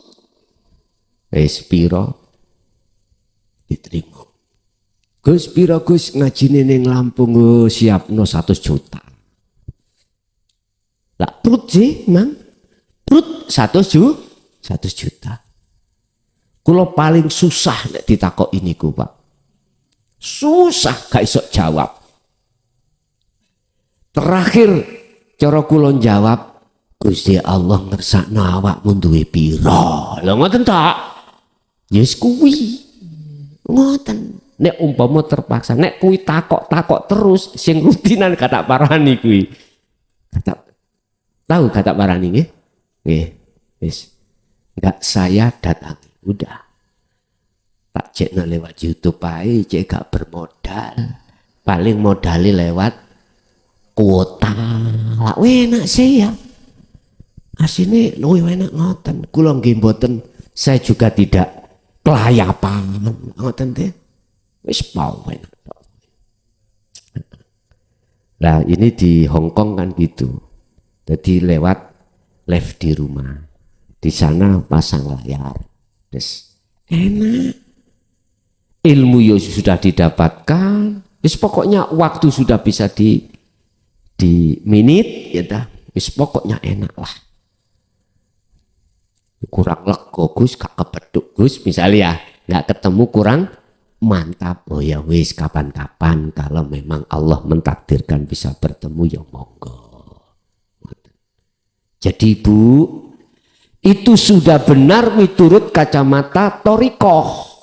wis pira diterima. Gus pira Gus ngajine ning Lampung siapno 100 juta. Lah perut sih Mang. Perut 100 juta. Kula paling susah nek ditakok ini ku Pak. Susah gak iso jawab. Terakhir cara kula jawab, Gusti Allah ngersakno awakmu duwe pira. Lha ngoten tak? Yes kuwi. Ngoten. Nek umpama terpaksa, nek kuwi takok terus sing rutinan kata parani kuwi. Tahu kata parani nggih? Nggih. Wis. Enggak saya datangi. Udah. Tak cekno lewat YouTube ae, cek gak bermodal. Paling modalnya lewat kuota. Lah enak sih ya. Asine luwih enak ngoten. Kula nggih mboten, saya juga tidak kelayapan ngoten teh. Wis mau enak. Nah ini di Hong Kong kan gitu. Jadi lewat live di rumah. Di sana pasang layar. Terus enak. Ilmu yo sudah didapatkan. Wis pokoknya waktu sudah bisa di menit ya dah. Wis pokoknya enak lah. Kurang lego Gus, gak kepeduk Gus misalnya ya. Nggak ketemu kurang mantap. Oh ya wis kapan-kapan kalau memang Allah mentakdirkan bisa bertemu ya monggo. Jadi Bu, itu sudah benar miturut kacamata thoriqah.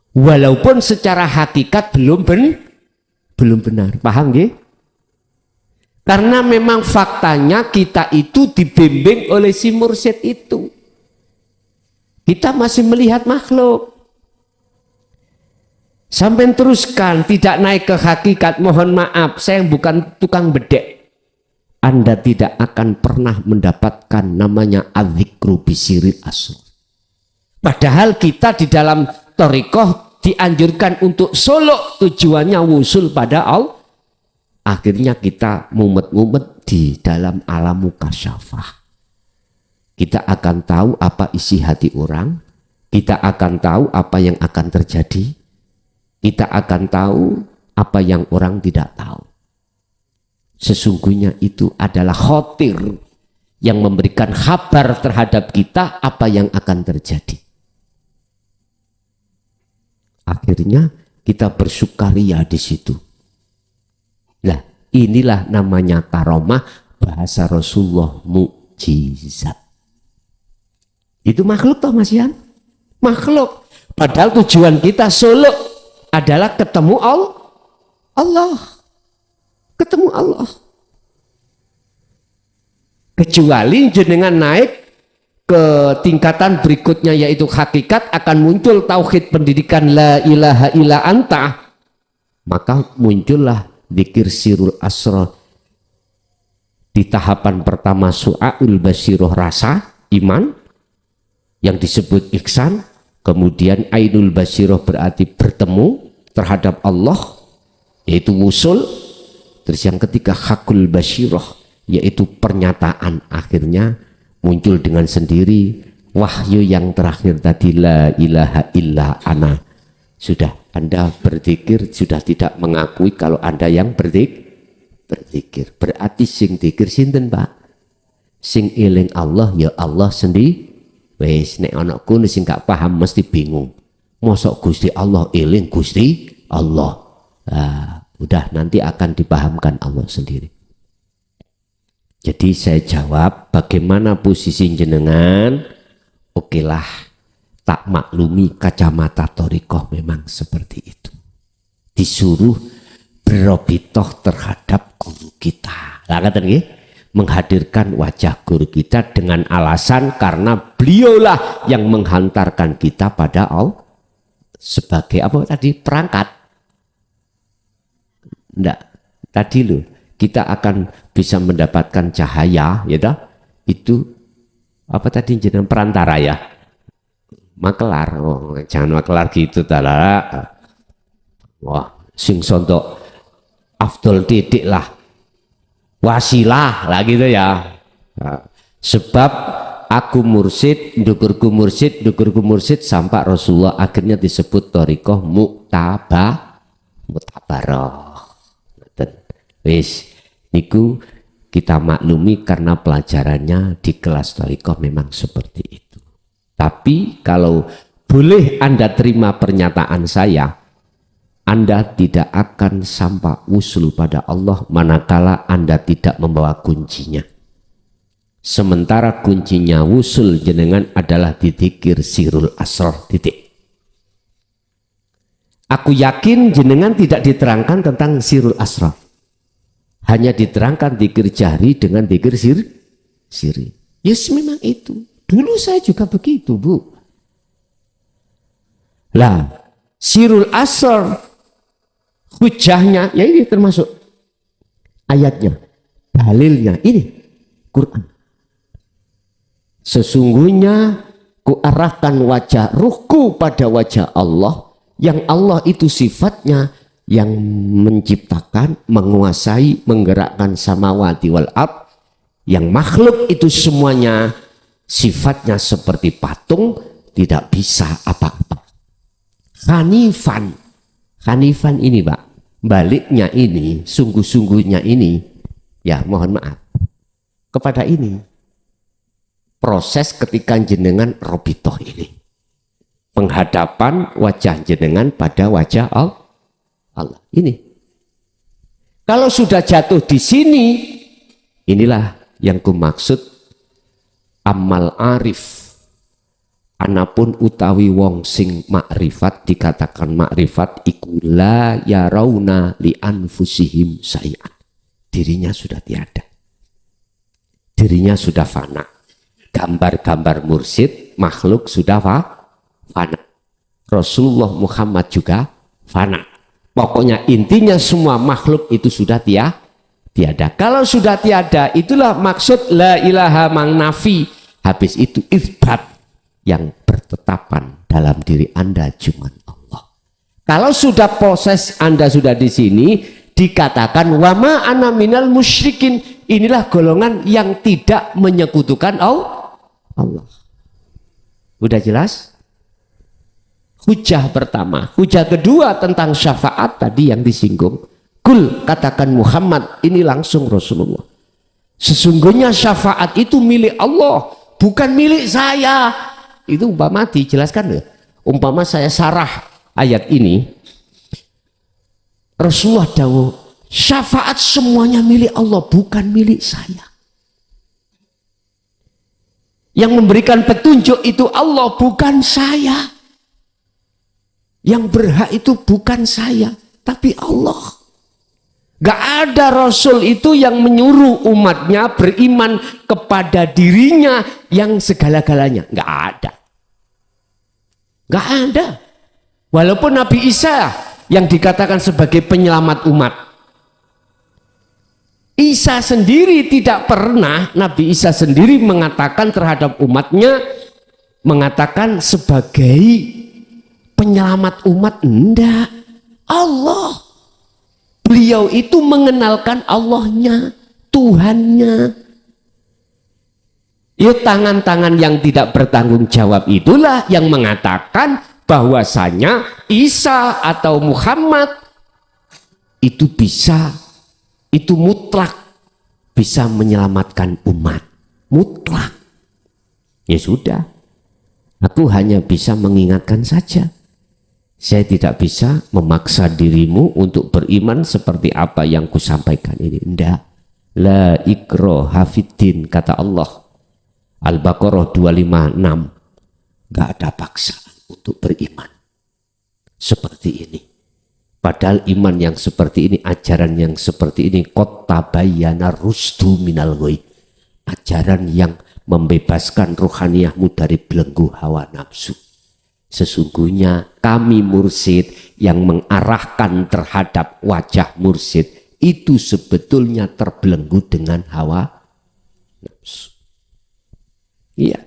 Walaupun secara hakikat belum benar. Paham nggih? Karena memang faktanya kita itu dibimbing oleh si mursyid itu. Kita masih melihat makhluk. Sampai teruskan, tidak naik ke hakikat, mohon maaf, saya bukan tukang bedek. Anda tidak akan pernah mendapatkan namanya adzikru bisiril asr. Padahal kita di dalam thariqah dianjurkan untuk suluk, tujuannya wusul pada Allah. Akhirnya kita mumet-mumet di dalam alam mukasyafah. Kita akan tahu apa isi hati orang, kita akan tahu apa yang akan terjadi, kita akan tahu apa yang orang tidak tahu. Sesungguhnya itu adalah khotir yang memberikan kabar terhadap kita apa yang akan terjadi. Akhirnya kita bersukaria di situ. Lah, inilah namanya karomah, bahasa Rasulullah mukjizat. Itu makhluk toh Mas Yan? Makhluk. Padahal tujuan kita suluk adalah ketemu Allah. Ketemu Allah. Kecuali jenengan naik ke tingkatan berikutnya yaitu hakikat, akan muncul tauhid pendidikan la ilaha illa anta. Maka muncullah dzikir sirul asrar. Di tahapan pertama su'aul basiroh rasa iman yang disebut ihsan, kemudian ainul basiroh berarti bertemu terhadap Allah yaitu wusul, terus yang ketiga hakul basiroh yaitu pernyataan, akhirnya muncul dengan sendiri wahyu yang terakhir tadi la ilaha illa ana. Sudah Anda berzikir, sudah tidak mengakui kalau Anda yang berzikir. Berarti sing zikir sinten Pak? Sing eling Allah ya Allah sendiri. Wes nek ana kono sing gak paham mesti bingung. Mosok Gusti Allah eling Gusti Allah. Udah nanti akan dipahamkan Allah sendiri. Jadi saya jawab, bagaimana posisi jenengan? Okelah, tak maklumi kacamata thariqah memang seperti itu. Disuruh berobitoh terhadap guru kita. Lah kata nggih, menghadirkan wajah guru kita dengan alasan karena beliaulah yang menghantarkan kita pada Allah sebagai apa tadi, perangkat. Enggak, tadi loh. Kita akan bisa mendapatkan cahaya, ya dah. Itu apa tadi jenengan perantara ya? Makelar, jangan makelar gitu tala. Wah, sing sontok afdol titik lah, wasilah lah gitu ya. Sebab aku mursid, dukurku mursid sampai Rasulullah akhirnya disebut thariqah mutabaroh. Wis niku kita maklumi karena pelajarannya di kelas thariqah memang seperti itu. Tapi kalau boleh Anda terima pernyataan saya, Anda tidak akan sampai usul pada Allah manakala Anda tidak membawa kuncinya. Sementara kuncinya usul jenengan adalah di dzikir sirul asrar titik. Aku yakin jenengan tidak diterangkan tentang sirul asrar. Hanya diterangkan dzikir jahri dengan dzikir siri. Yes, memang itu. Dulu saya juga begitu, Bu. Lah, sirul asrar hujahnya, ya ini termasuk ayatnya, dalilnya ini Quran. Sesungguhnya kuarahkan wajah ruhku pada wajah Allah, yang Allah itu sifatnya yang menciptakan, menguasai, menggerakkan samawati wal ard, yang makhluk itu semuanya sifatnya seperti patung, tidak bisa apa-apa. Hanifan, Hanifan ini Pak, baliknya ini, sungguh-sungguhnya ini, ya mohon maaf, kepada ini, proses ketika jenengan robitoh ini, penghadapan wajah jenengan pada wajah Allah. Ini kalau sudah jatuh di sini, inilah yang kumaksud amal arif. Anapun utawi wong sing makrifat, dikatakan makrifat iku la yarauna li anfusihim sayan. Dirinya sudah tiada, dirinya sudah fana. Gambar-gambar mursyid makhluk sudah fana. Rasulullah Muhammad juga fana. Pokoknya intinya semua makhluk itu sudah tiada. Kalau sudah tiada, itulah maksud la ilaha mang nafi. Habis itu isbat, yang bertetapan dalam diri Anda cuma Allah. Kalau sudah proses Anda sudah di sini, dikatakan wama ana minal musyrikin. Inilah golongan yang tidak menyekutukan Allah. Udah jelas? Hujah pertama. Hujah kedua tentang syafaat tadi yang disinggung. Kul, katakan Muhammad, ini langsung Rasulullah. Sesungguhnya syafaat itu milik Allah, bukan milik saya. Itu umpama dijelaskan ya. Umpama saya sarah ayat ini, Rasulullah dawuh, syafaat semuanya milik Allah, bukan milik saya. Yang memberikan petunjuk itu Allah, bukan saya. Yang berhak itu bukan saya, tapi Allah. Gak ada Rasul itu yang menyuruh umatnya beriman kepada dirinya yang segala-galanya. Gak ada. Gak ada. Walaupun Nabi Isa yang dikatakan sebagai penyelamat umat, Isa sendiri tidak pernah, Nabi Isa sendiri mengatakan terhadap umatnya, mengatakan sebagai penyelamat umat. Enggak, Allah. Beliau itu mengenalkan Allahnya, Tuhannya. Ya, tangan-tangan yang tidak bertanggung jawab itulah yang mengatakan bahwasanya Isa atau Muhammad itu bisa, itu mutlak bisa menyelamatkan umat, mutlak. Ya sudah, aku hanya bisa mengingatkan saja. Saya tidak bisa memaksa dirimu untuk beriman seperti apa yang kusampaikan ini. Tidak. La ikraha fiddin, kata Allah. Al-Baqarah 256. Gak ada paksaan untuk beriman seperti ini. Padahal iman yang seperti ini, ajaran yang seperti ini, qad tabayyana rusdu minal ghoi. Ajaran yang membebaskan ruhaniyahmu dari belenggu hawa nafsu. Sesungguhnya kami mursyid yang mengarahkan terhadap wajah mursyid itu sebetulnya terbelenggu dengan hawa nafsu. Iya.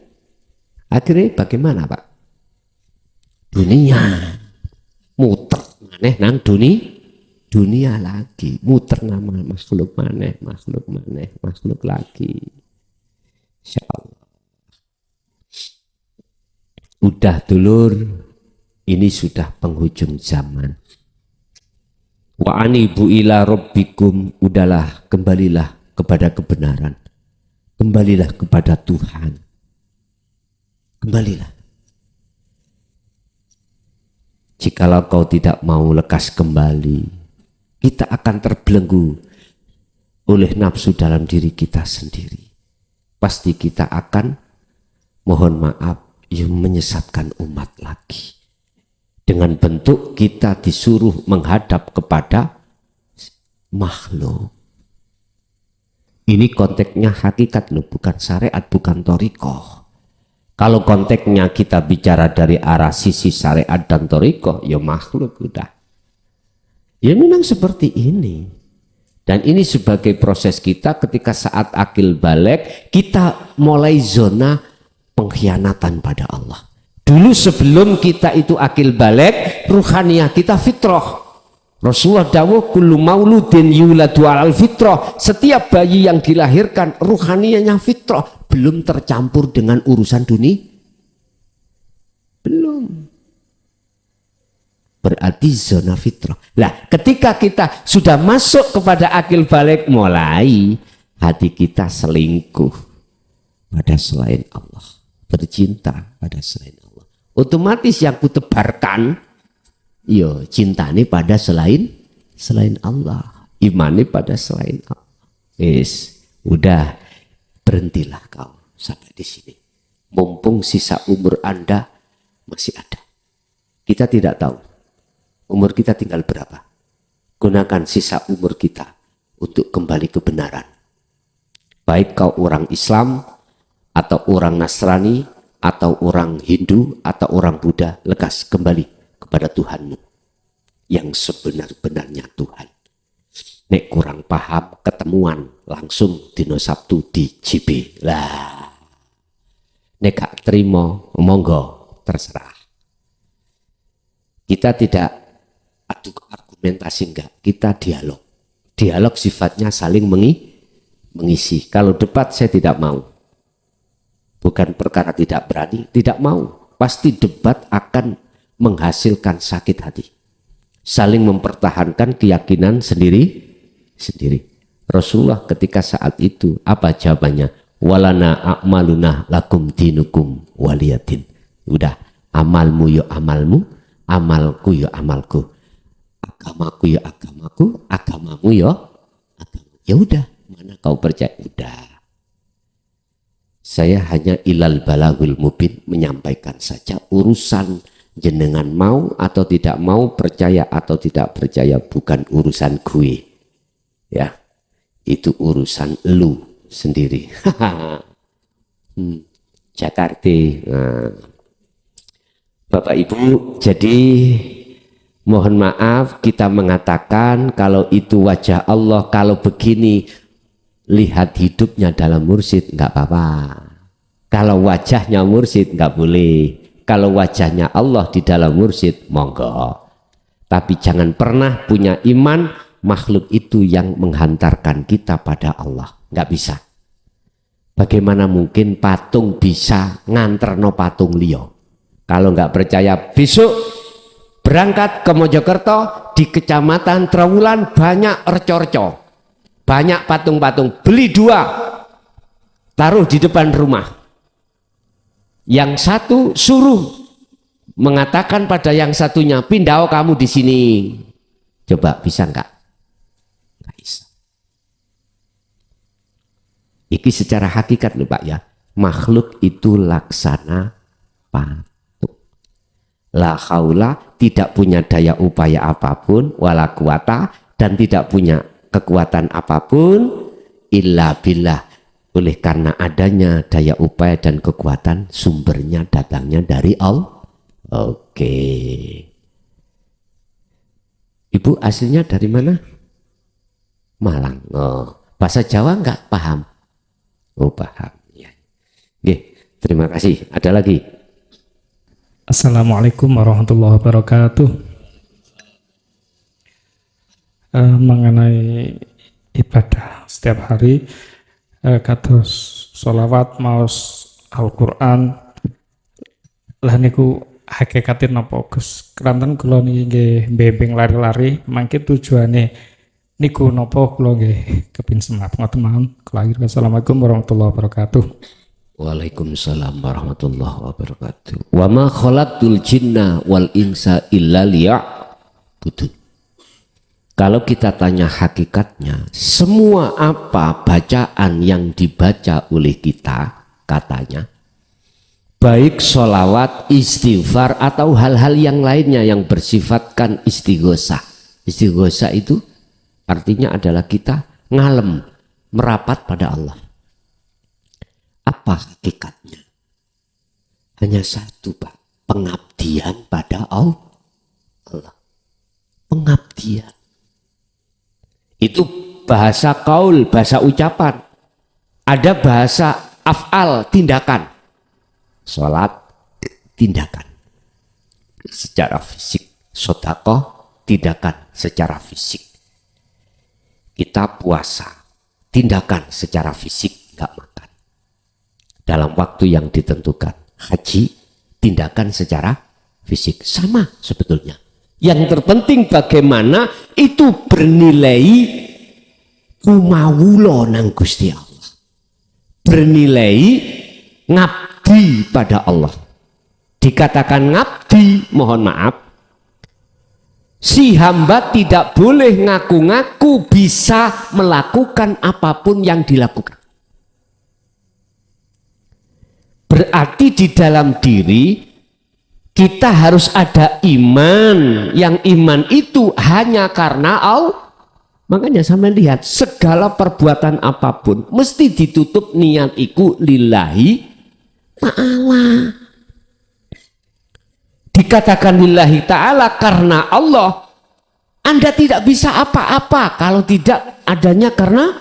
Akhirnya bagaimana Pak? Dunia muter maneh nang dunia lagi, muter nama makhluk maneh, makhluk lagi. Insyaallah. Udah dulur, ini sudah penghujung zaman. Wa anibu ila rabbikum, udahlah kembalilah kepada kebenaran. Kembalilah kepada Tuhan. Kembalilah. Jikalau kau tidak mau lekas kembali, kita akan terbelenggu oleh nafsu dalam diri kita sendiri. Pasti kita akan, mohon maaf, yang menyesatkan umat lagi. dengan bentuk kita disuruh menghadap kepada makhluk. Ini konteksnya hakikat loh, bukan syariat, bukan thariqah. Kalau konteksnya kita bicara dari arah sisi syariat dan thariqah, ya makhluk udah. Ya memang seperti ini. Dan ini sebagai proses kita ketika saat akil balik, kita mulai zona pengkhianatan pada Allah. Dulu sebelum kita itu akil balik, ruhaniyah kita fitrah. Rasulullah dawuh kullu mauludin yuladu alal fitrah. Setiap bayi yang dilahirkan ruhaniyahnya fitrah, belum tercampur dengan urusan dunia. Belum. Berarti zona fitrah. Lah, ketika kita sudah masuk kepada akil balik, mulai hati kita selingkuh pada selain Allah, bercinta pada selain Allah. Otomatis yang kutebarkan, yo cintane pada selain Allah, imane pada selain Allah. Udah berhentilah kau sampai di sini. Mumpung sisa umur Anda masih ada. Kita tidak tahu umur kita tinggal berapa. Gunakan sisa umur kita untuk kembali kebenaran. Baik kau orang Islam atau orang Nasrani atau orang Hindu atau orang Buddha, lekas kembali kepada Tuhanmu yang sebenar-benarnya Tuhan. Nek kurang paham, ketemuan langsung dino Sabtu di JB lah. Nek gak terima, monggo terserah. Kita tidak adu argumentasi, enggak, kita dialog. Dialog sifatnya saling mengisi. Kalau debat saya tidak mau. Bukan perkara tidak berani, tidak mau. Pasti debat akan menghasilkan sakit hati. Saling mempertahankan keyakinan sendiri. Rasulullah ketika saat itu apa jawabannya? Walana a'maluna lakum dinukum waliyatin. Udah, amalmu ya amalmu, amalku ya amalku. Agamaku ya agamaku, agamamu ya agamamu. Ya udah, mana kau percaya? Udah. Saya hanya ilal balagul mubin, menyampaikan saja. Urusan jenengan mau atau tidak mau, percaya atau tidak percaya, bukan urusan gue. Ya, itu urusan lu sendiri. Jakarta. Nah. Bapak Ibu, jadi mohon maaf kita mengatakan kalau itu wajah Allah, kalau begini lihat hidupnya dalam mursyid nggak apa-apa. Kalau wajahnya mursyid nggak boleh. Kalau wajahnya Allah di dalam mursyid, monggo. Tapi jangan pernah punya iman makhluk itu yang menghantarkan kita pada Allah. Nggak bisa. Bagaimana mungkin patung bisa nganterno patung liya? Kalau nggak percaya, besok berangkat ke Mojokerto, di kecamatan Trewulan banyak reco-reco, banyak patung-patung, beli 2, taruh di depan rumah. Yang satu suruh mengatakan pada yang satunya, pindah kamu di sini. Coba bisa nggak? Nggak bisa. Ini secara hakikat loh Pak ya. Makhluk itu laksana patung. La haula, tidak punya daya upaya apapun, wala quwata, dan tidak punya kekuatan apapun, illa billah. Oleh karena adanya daya upaya dan kekuatan, sumbernya datangnya dari Allah. Oke. Ibu aslinya dari mana? Malang. Oh, bahasa Jawa enggak paham? Oh, paham. Ya. Oke, terima kasih. Ada lagi? Assalamualaikum warahmatullahi wabarakatuh. Mengenai ibadah setiap hari, kados sholawat maos Al-Quran, lah niku hakikatin napa Gus? Keranten kula niki nggih bebeng lari-lari, mangke tujuane niku napa kula nggih kepin semat ngoten mawon. Assalamualaikum warahmatullahi wabarakatuh. Waalaikumsalam warahmatullahi wabarakatuh. Wa ma khalaqtul jinna wal insa illa liya'budun. Kalau kita tanya hakikatnya, semua apa bacaan yang dibaca oleh kita, katanya baik sholawat, istighfar atau hal-hal yang lainnya yang bersifatkan istighosah. Istighosah itu artinya adalah kita ngalem, merapat pada Allah. Apa hakikatnya? Hanya satu, Pak, pengabdian pada Allah. Pengabdian. Itu bahasa kaul, bahasa ucapan. Ada bahasa af'al, tindakan. Sholat, tindakan secara fisik. Sedekah, tindakan secara fisik. Kita puasa, tindakan secara fisik, nggak makan dalam waktu yang ditentukan. Haji, tindakan secara fisik. Sama sebetulnya. Yang terpenting bagaimana itu bernilai kumawulo nang Gusti Allah. Bernilai ngabdi pada Allah. Dikatakan ngabdi, mohon maaf, si hamba tidak boleh ngaku-ngaku bisa melakukan apapun yang dilakukan. Berarti di dalam diri kita harus ada iman. Yang iman itu hanya karena Allah. Makanya sampai lihat segala perbuatan apapun mesti ditutup niat iku lillahi ta'ala. Dikatakan lillahi ta'ala karena Allah. Anda tidak bisa apa-apa kalau tidak adanya karena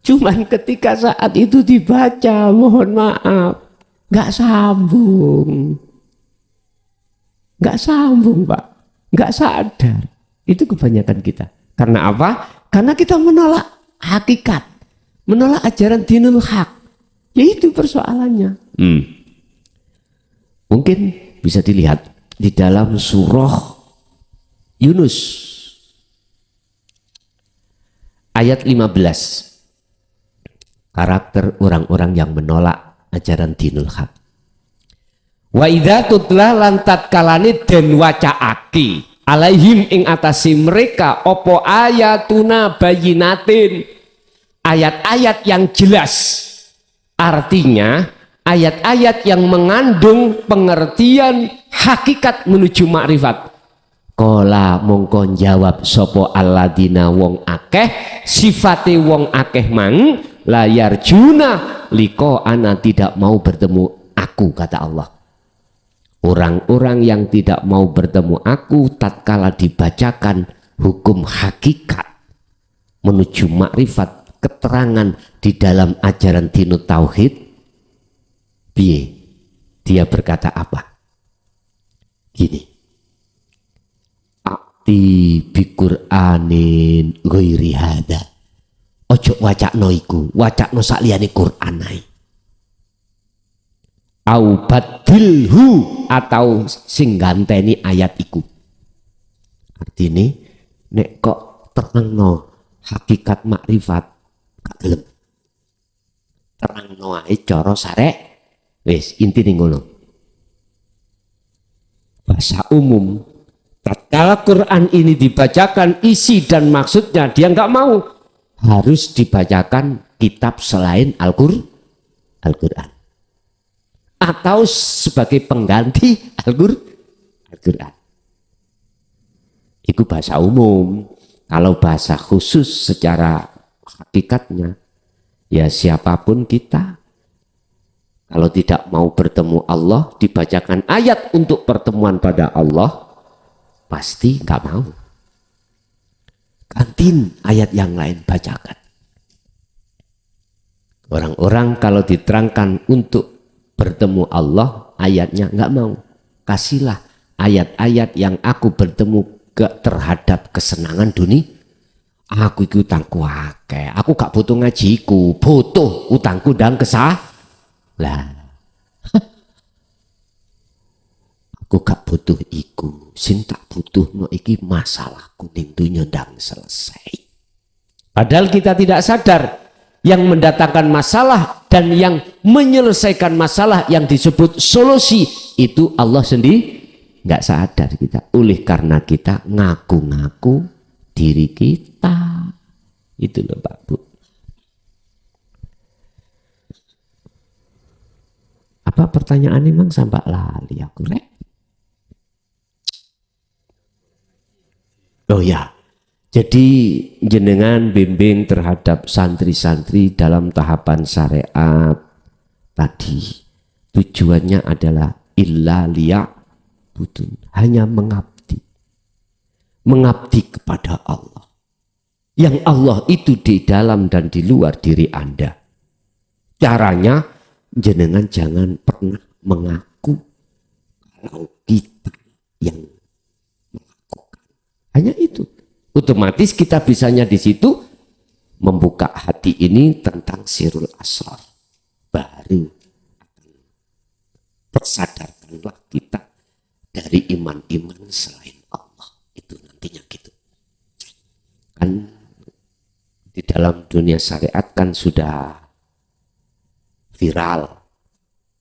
cuman ketika saat itu dibaca, mohon maaf, nggak sambung. Nggak sambung, Pak. Nggak sadar. Itu kebanyakan kita. Karena apa? Karena kita menolak hakikat. Menolak ajaran dinul haq. Ya itu persoalannya. Mungkin bisa dilihat di dalam surah Yunus. Ayat 15. Karakter orang-orang yang menolak ajaran dinul haq. Wa idza tutla lan tatkalane den wacaake alaihim ing atasi mereka opo ayatuna bayinatin, ayat-ayat yang jelas. Artinya ayat-ayat yang mengandung pengertian hakikat menuju makrifat. Kola mongko jawab sopo alladina wong akeh, sifate wong akeh mang layar juna liko ana tidak mau bertemu aku, kata Allah. Orang-orang yang tidak mau bertemu aku tatkala dibacakan hukum hakikat menuju makrifat, keterangan di dalam ajaran dinut tauhid, piye? Dia berkata apa? Gini, akti bi Qur'anin ghairi hada. Ojo wacakno iku, wacakno sakliyane Qur'an ae. Au badilhu, atau sing ganteni ayat iku. Artine nek kok terangno hakikat makrifat gak gelem. Terangno ae cara sarek, wis intine ngono. Bahasa umum, tatkala Quran ini dibacakan isi dan maksudnya dia nggak mau, harus dibacakan kitab selain Al-Quran. Atau sebagai pengganti Al-Quran. Itu bahasa umum. Kalau bahasa khusus secara hakikatnya, ya siapapun kita, kalau tidak mau bertemu Allah, dibacakan ayat untuk pertemuan pada Allah, pasti nggak mau. Gantiin ayat yang lain, bacakan. Orang-orang kalau diterangkan untuk bertemu Allah, ayatnya nggak mau. Kasihlah ayat-ayat yang aku bertemu terhadap kesenangan dunia. Aku itu utangku akeh, aku gak butuh ngajiku, butuh utangku dan kesah. Lah, aku gak butuh iku, sing tak butuh no iki masalahku ning dunya ndang selesai. Padahal kita tidak sadar yang mendatangkan masalah dan yang menyelesaikan masalah yang disebut solusi itu Allah sendiri. Nggak sadar kita, oleh karena kita ngaku-ngaku diri kita. Itu loh Pak Bu. Apa Apa pertanyaan memang sampai lali aku rek? Oh ya, jadi jenengan bimbing terhadap santri-santri dalam tahapan syariat tadi. Tujuannya adalah illa liya'budun, hanya mengabdi. Mengabdi kepada Allah. Yang Allah itu di dalam dan di luar diri Anda. Caranya jenengan jangan pernah mengaku kalau kita yang melakukan. Hanya itu. Otomatis kita bisanya di situ membuka hati ini tentang sirul asrar. Baru tersadarkanlah kita dari iman-iman selain Allah. Itu nantinya gitu. Kan di dalam dunia syariat kan sudah viral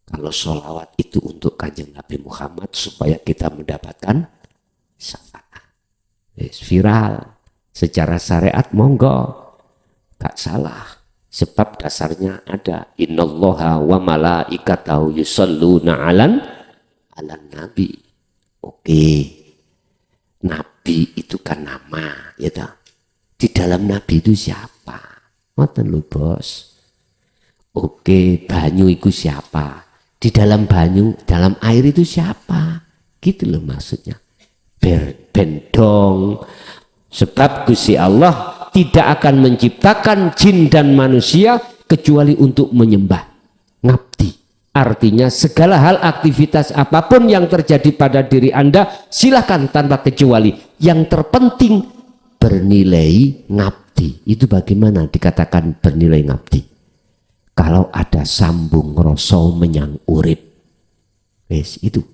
kalau sholawat itu untuk kanjeng Nabi Muhammad supaya kita mendapatkan syafaat. Viral secara syariat monggo, gak salah. Sebab dasarnya ada innallaha wa malaikatahu yusholluna alan nabi. Oke, nabi itu kan nama, ya toh. Di dalam nabi itu siapa? Ngoten lho bos. Oke, banyu itu siapa? Di dalam banyu, dalam air itu siapa? Gitu loh maksudnya. Bendong. Sebab Gusti Allah tidak akan menciptakan jin dan manusia kecuali untuk menyembah, ngabdi. Artinya segala hal aktivitas apapun yang terjadi pada diri Anda silahkan tanpa kecuali. Yang terpenting bernilai ngabdi. Itu bagaimana dikatakan bernilai ngabdi? Kalau ada sambung rasa menyang urip, wes itu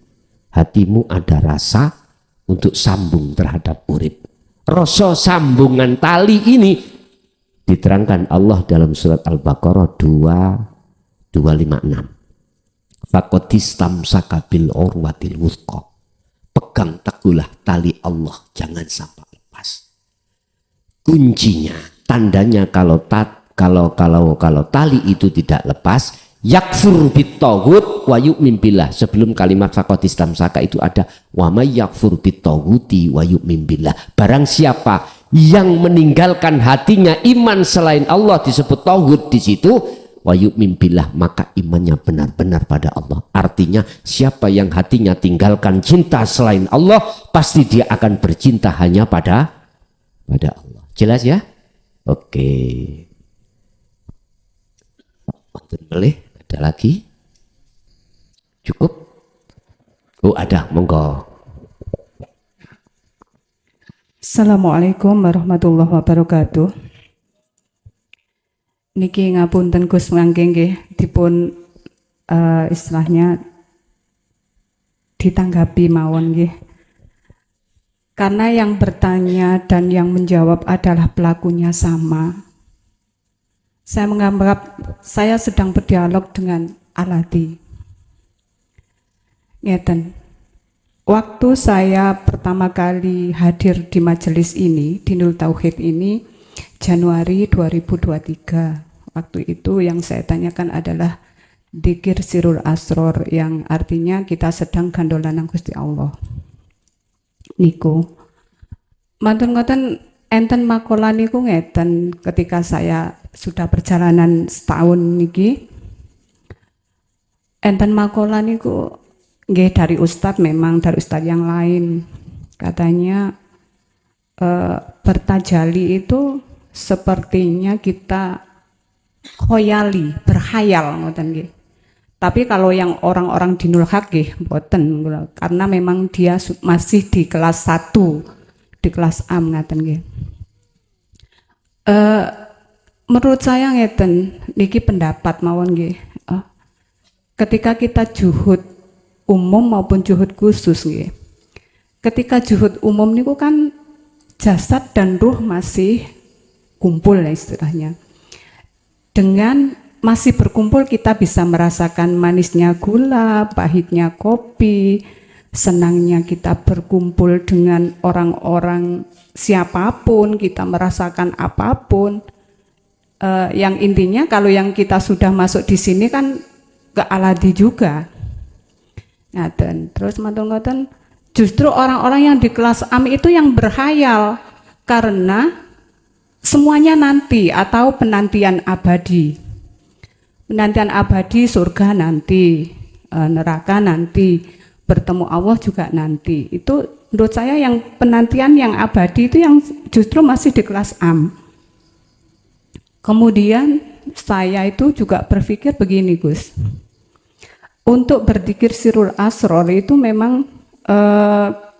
hatimu ada rasa untuk sambung terhadap urip. Rasa sambungan tali ini diterangkan Allah dalam surat Al-Baqarah 256. Fakotistam sakabil urwatil wuthqa. Pegang teguhlah tali Allah, jangan sampai lepas. Kuncinya, tandanya kalau tali itu tidak lepas, yakfur bitaghut wa yu'min billah. Sebelum kalimat fakotistam saka itu ada wa may yakfur bitaghuti wa yu'min billah. Barang siapa yang meninggalkan hatinya iman selain Allah, disebut taghut di situ, wa yu'min billah, maka imannya benar-benar pada Allah. Artinya siapa yang hatinya tinggalkan cinta selain Allah, pasti dia akan bercinta hanya pada Allah. Jelas ya? Oke. Boleh? Ada lagi? Cukup? Oh ada, monggo. Assalamualaikum warahmatullahi wabarakatuh. Niki ngapunten Gus mangke nggih dipun istilahnya ditanggapi mawon nggih. Karena yang bertanya dan yang menjawab adalah pelakunya sama. Saya menganggap saya sedang berdialog dengan Aladi. Ngeten. Waktu saya pertama kali hadir di majelis ini, di Nurul Tauhid ini, Januari 2023. Waktu itu yang saya tanyakan adalah dzikir sirul asror, yang artinya kita sedang gandolan nang Gusti Allah. Niku. Mantun ngoten enten makola niku ngeten ketika saya sudah perjalanan setahun niki. Enten makola niku nggih dari ustadz, memang dari ustadz yang lain. Katanya bertajali itu sepertinya kita khoyali, berkhayal ngoten nggih. Tapi kalau yang orang-orang di Nulhaq nggih mboten, karena memang dia masih di kelas 1, di kelas A ngaten nggih. Menurut saya ngeten niki pendapat mawon nggih. Ketika kita juhud umum maupun juhud khusus nggih. Ketika juhud umum niku kan jasad dan ruh masih kumpul ya istilahnya. Dengan masih berkumpul kita bisa merasakan manisnya gula, pahitnya kopi, senangnya kita berkumpul dengan orang-orang siapapun, kita merasakan apapun. Yang intinya kalau yang kita sudah masuk di sini kan ke Aladi juga, Ngaten. Terus ngoten justru orang-orang yang di kelas AM itu yang berhayal karena semuanya nanti atau penantian abadi. Penantian abadi, surga nanti, neraka nanti, bertemu Allah juga nanti. Itu menurut saya yang penantian yang abadi itu yang justru masih di kelas AM. Kemudian saya itu juga berpikir begini, Gus. Untuk berzikir sirul asror itu memang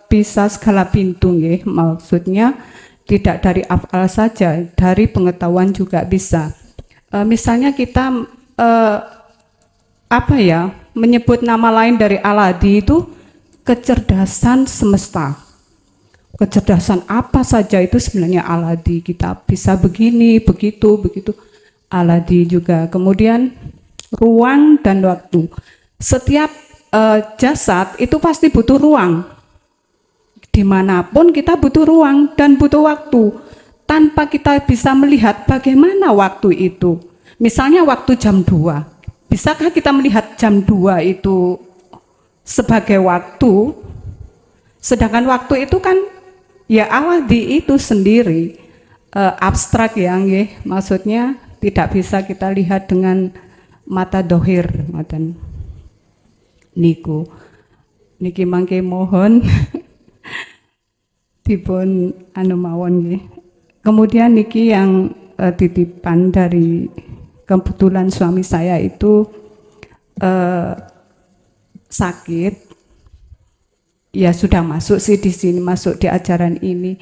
bisa segala pintu, nggih. Maksudnya tidak dari afal saja, dari pengetahuan juga bisa. Misalnya kita menyebut nama lain dari Aladi itu kecerdasan semesta. Kecerdasan apa saja itu sebenarnya Aladi. Kita bisa begini, begitu, begitu. Aladi juga. Kemudian ruang dan waktu. Setiap jasad itu pasti butuh ruang. Dimanapun kita butuh ruang dan butuh waktu. Tanpa kita bisa melihat bagaimana waktu itu. Misalnya waktu jam 2. Bisakah kita melihat jam 2 itu sebagai waktu? Sedangkan waktu itu kan ya Aladi itu sendiri abstrak ya, nggih. Maksudnya tidak bisa kita lihat dengan mata dohir, ngoten. Niku niki mangke mohon dipun anu mawon nggih. Kemudian niki yang titipan dari kebetulan suami saya itu sakit. Ya sudah masuk sih di sini, masuk di ajaran ini.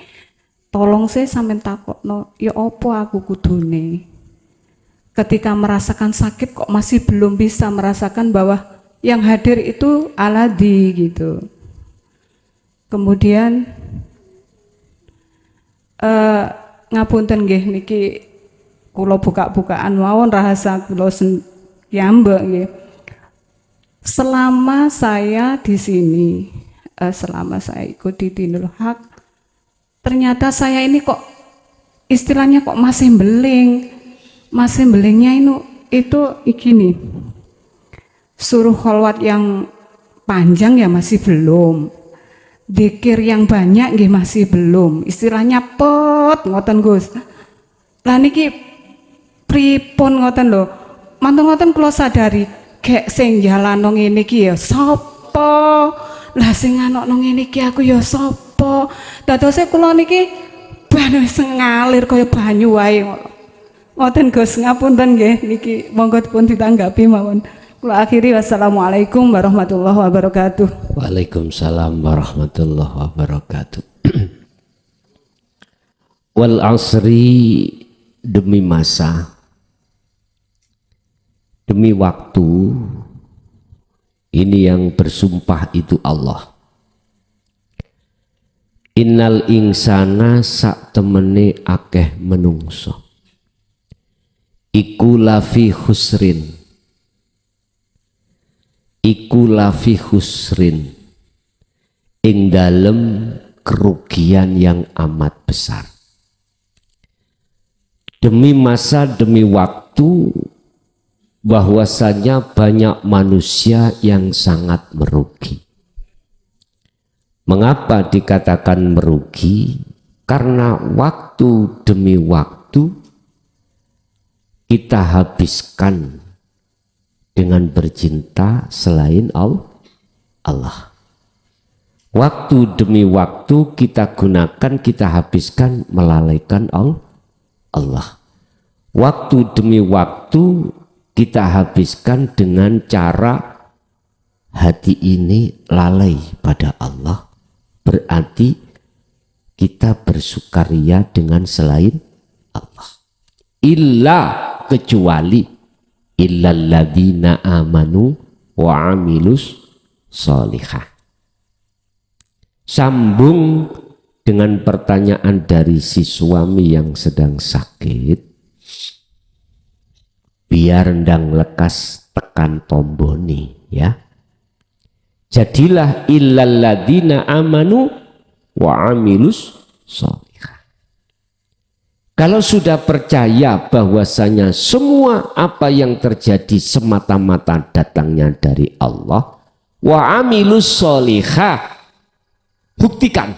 Tolong saya sampean takokno, ya opo aku kudune. Ketika merasakan sakit kok masih belum bisa merasakan bahwa yang hadir itu Aladi gitu. Kemudian ngapunten nggih niki kula buka-bukaan mawon rahasia kula yambek nggih. Selama saya di sini, selama saya ikut di Dinul Haq, ternyata saya ini kok istilahnya kok masih beling. Masih belingnya itu gini. Suruh kholwat yang panjang ya masih belum. Dzikir yang banyak nggih masih belum. Istilahnya pot ngoten Gus. Lah niki pripun ngoten lho. Mantun ngoten kula sadari gek sing jalano ngene iki ya sapa? Lah sing anokno ngene iki aku ya sapa? Dadose kula niki ban wis ngalir kaya banyu wae ngono. Ngoten Gus, ngapunten nggih niki monggo pun ditanggapi mawon. Kula akhiri wassalamualaikum warahmatullahi wabarakatuh. Waalaikumsalam warahmatullahi wabarakatuh. Wal asri, demi masa, demi waktu, ini yang bersumpah itu Allah. Innal insana sak temene akeh menungso iku lafi khusrin, iku lafi khusrin, ing dalem kerugian yang amat besar. Demi masa, demi waktu, bahwasanya banyak manusia yang sangat merugi. Mengapa dikatakan merugi? Karena waktu demi waktu kita habiskan dengan bercinta selain Allah. Waktu demi waktu kita gunakan, kita habiskan melalaikan Allah. Waktu demi waktu kita habiskan dengan cara hati ini lalai pada Allah. Berarti kita bersukaria dengan selain Allah. Illa, kecuali illalladzina amanu wa amilus sholihah. Sambung dengan pertanyaan dari si suami yang sedang sakit, biar ndang lekas tekan tomboni ya. Jadilah illalladzina amanu wa amilus sholihah. Kalau sudah percaya bahwasanya semua apa yang terjadi semata-mata datangnya dari Allah, wa amilus sholihah. Buktikan.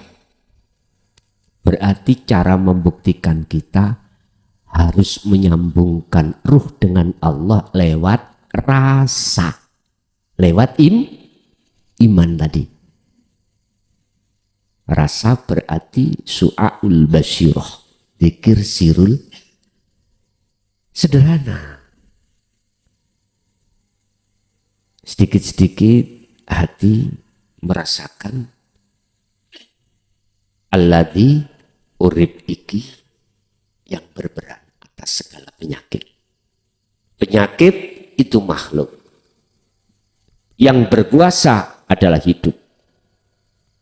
Berarti cara membuktikan kita harus menyambungkan ruh dengan Allah lewat rasa. Lewat iman tadi. Rasa berarti su'aul basyirah. Dzikir sirul sederhana. Sedikit-sedikit hati merasakan alladzi urib iki yang berperan atas segala penyakit. Penyakit itu makhluk. Yang berkuasa adalah hidup.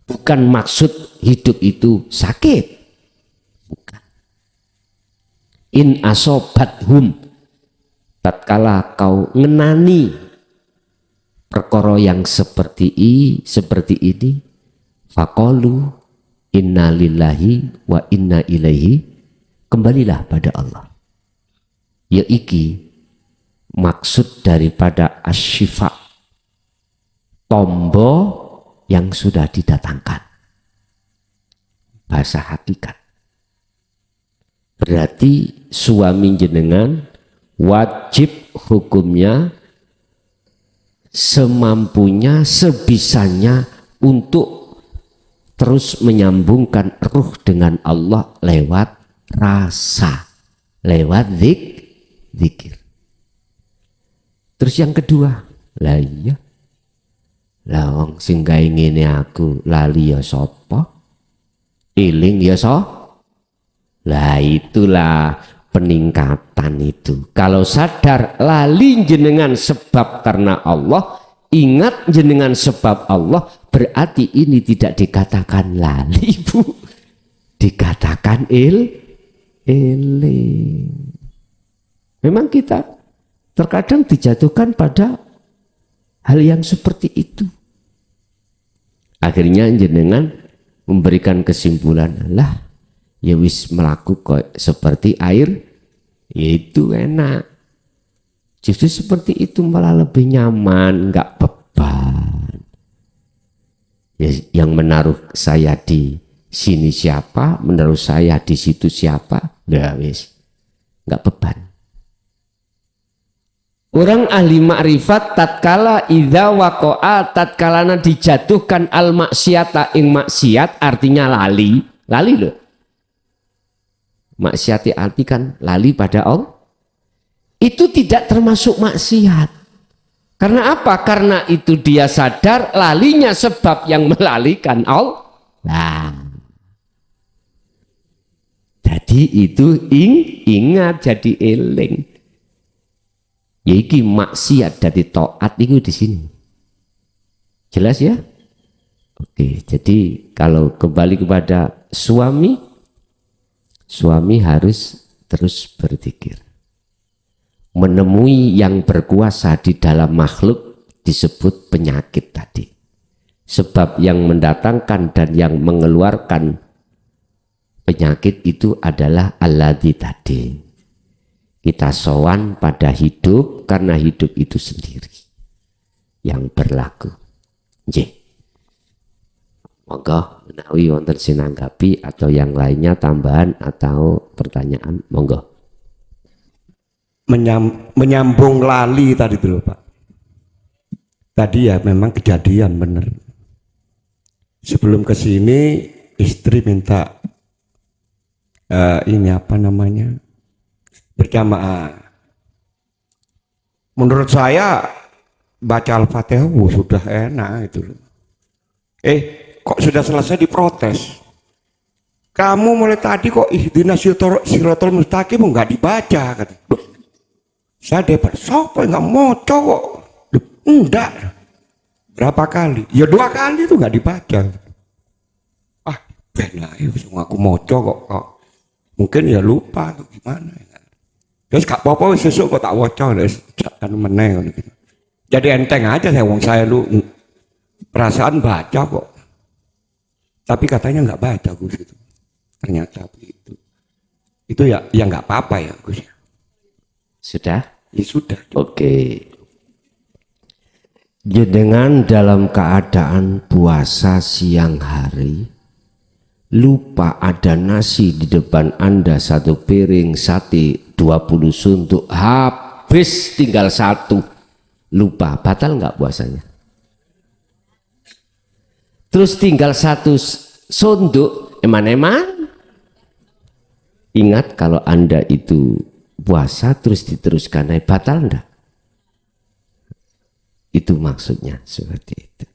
Bukan maksud hidup itu sakit. Bukan. In asobathum, tatkala kau ngenani perkara yang seperti ini, faqalu inna lillahi wa inna ilaihi, kembalilah pada Allah. Ya iki maksud daripada asyifa, tombo yang sudah didatangkan. Bahasa hakikat. Berarti suami jenengan wajib hukumnya semampunya, sebisanya untuk terus menyambungkan ruh dengan Allah lewat rasa, lewat zikir. Terus yang kedua, lah iya, lah wong sing gawe ngene aku lali ya sapa? Eling ya Lah itulah peningkatan itu. Kalau sadar lali jenengan sebab karena Allah, ingat jenengan sebab Allah, berarti ini tidak dikatakan lali, Bu. Dikatakan eling. Memang kita terkadang dijatuhkan pada hal yang seperti itu. Akhirnya jenengan memberikan kesimpulan, lah ya wis melaku kok seperti air, yaitu enak. Justru seperti itu malah lebih nyaman, enggak beban. Ya, yang menaruh saya di sini siapa, menaruh saya di situ siapa, ya wis enggak beban. Orang ahli makrifat tatkala idza waqa'a, tatkalana dijatuhkan al maksiata ing maksiat, artinya lali loh. Maksiat arti kan lali pada Allah. Itu tidak termasuk maksiat. Karena apa? Karena itu dia sadar lalinya sebab yang melalikan Allah. Nah. Jadi itu ingat, jadi eling. Ya iki maksiat dari taat itu di sini. Jelas ya? Oke, jadi kalau kembali kepada suami harus terus berzikir. Menemui yang berkuasa di dalam makhluk disebut penyakit tadi. Sebab yang mendatangkan dan yang mengeluarkan penyakit itu adalah alladzi tadi. Kita sowan pada hidup karena hidup itu sendiri yang berlaku. Nggih. Monggo menawi wonten sinanggapi atau yang lainnya tambahan atau pertanyaan, monggo. Menyambung lali tadi dulu Pak. Tadi ya memang kejadian benar. Sebelum ke sini istri minta ini apa namanya? Berjamaah. Menurut saya baca Al-Fatihah sudah enak itu. Kok sudah selesai diprotes? Kamu mulai tadi kok ihdinas siratal mustaqim nggak dibaca? Kata. Saya debat, siapa nggak mau cowok? Enggak. Berapa kali? Ya 2 kali itu nggak dibaca. Benar, aku mau cowok kok. Mungkin ya lupa atau gimana. Terus gak apa-apa sesuk kok tak waca kan meneh gitu. Jadi enteng aja saya lu perasaan baca kok. Tapi katanya nggak baca Gus itu. Ternyata begitu. Itu ya nggak apa-apa ya Gus. Sudah? Ya sudah. Oke. Jenengan dalam keadaan puasa siang hari, lupa ada nasi di depan Anda, satu piring sate 20 suntuk, habis tinggal satu, lupa, batal nggak puasanya? Terus tinggal satu sunduk, eman-eman. Ingat kalau Anda itu puasa terus diteruskan, batal enggak? Itu maksudnya seperti itu.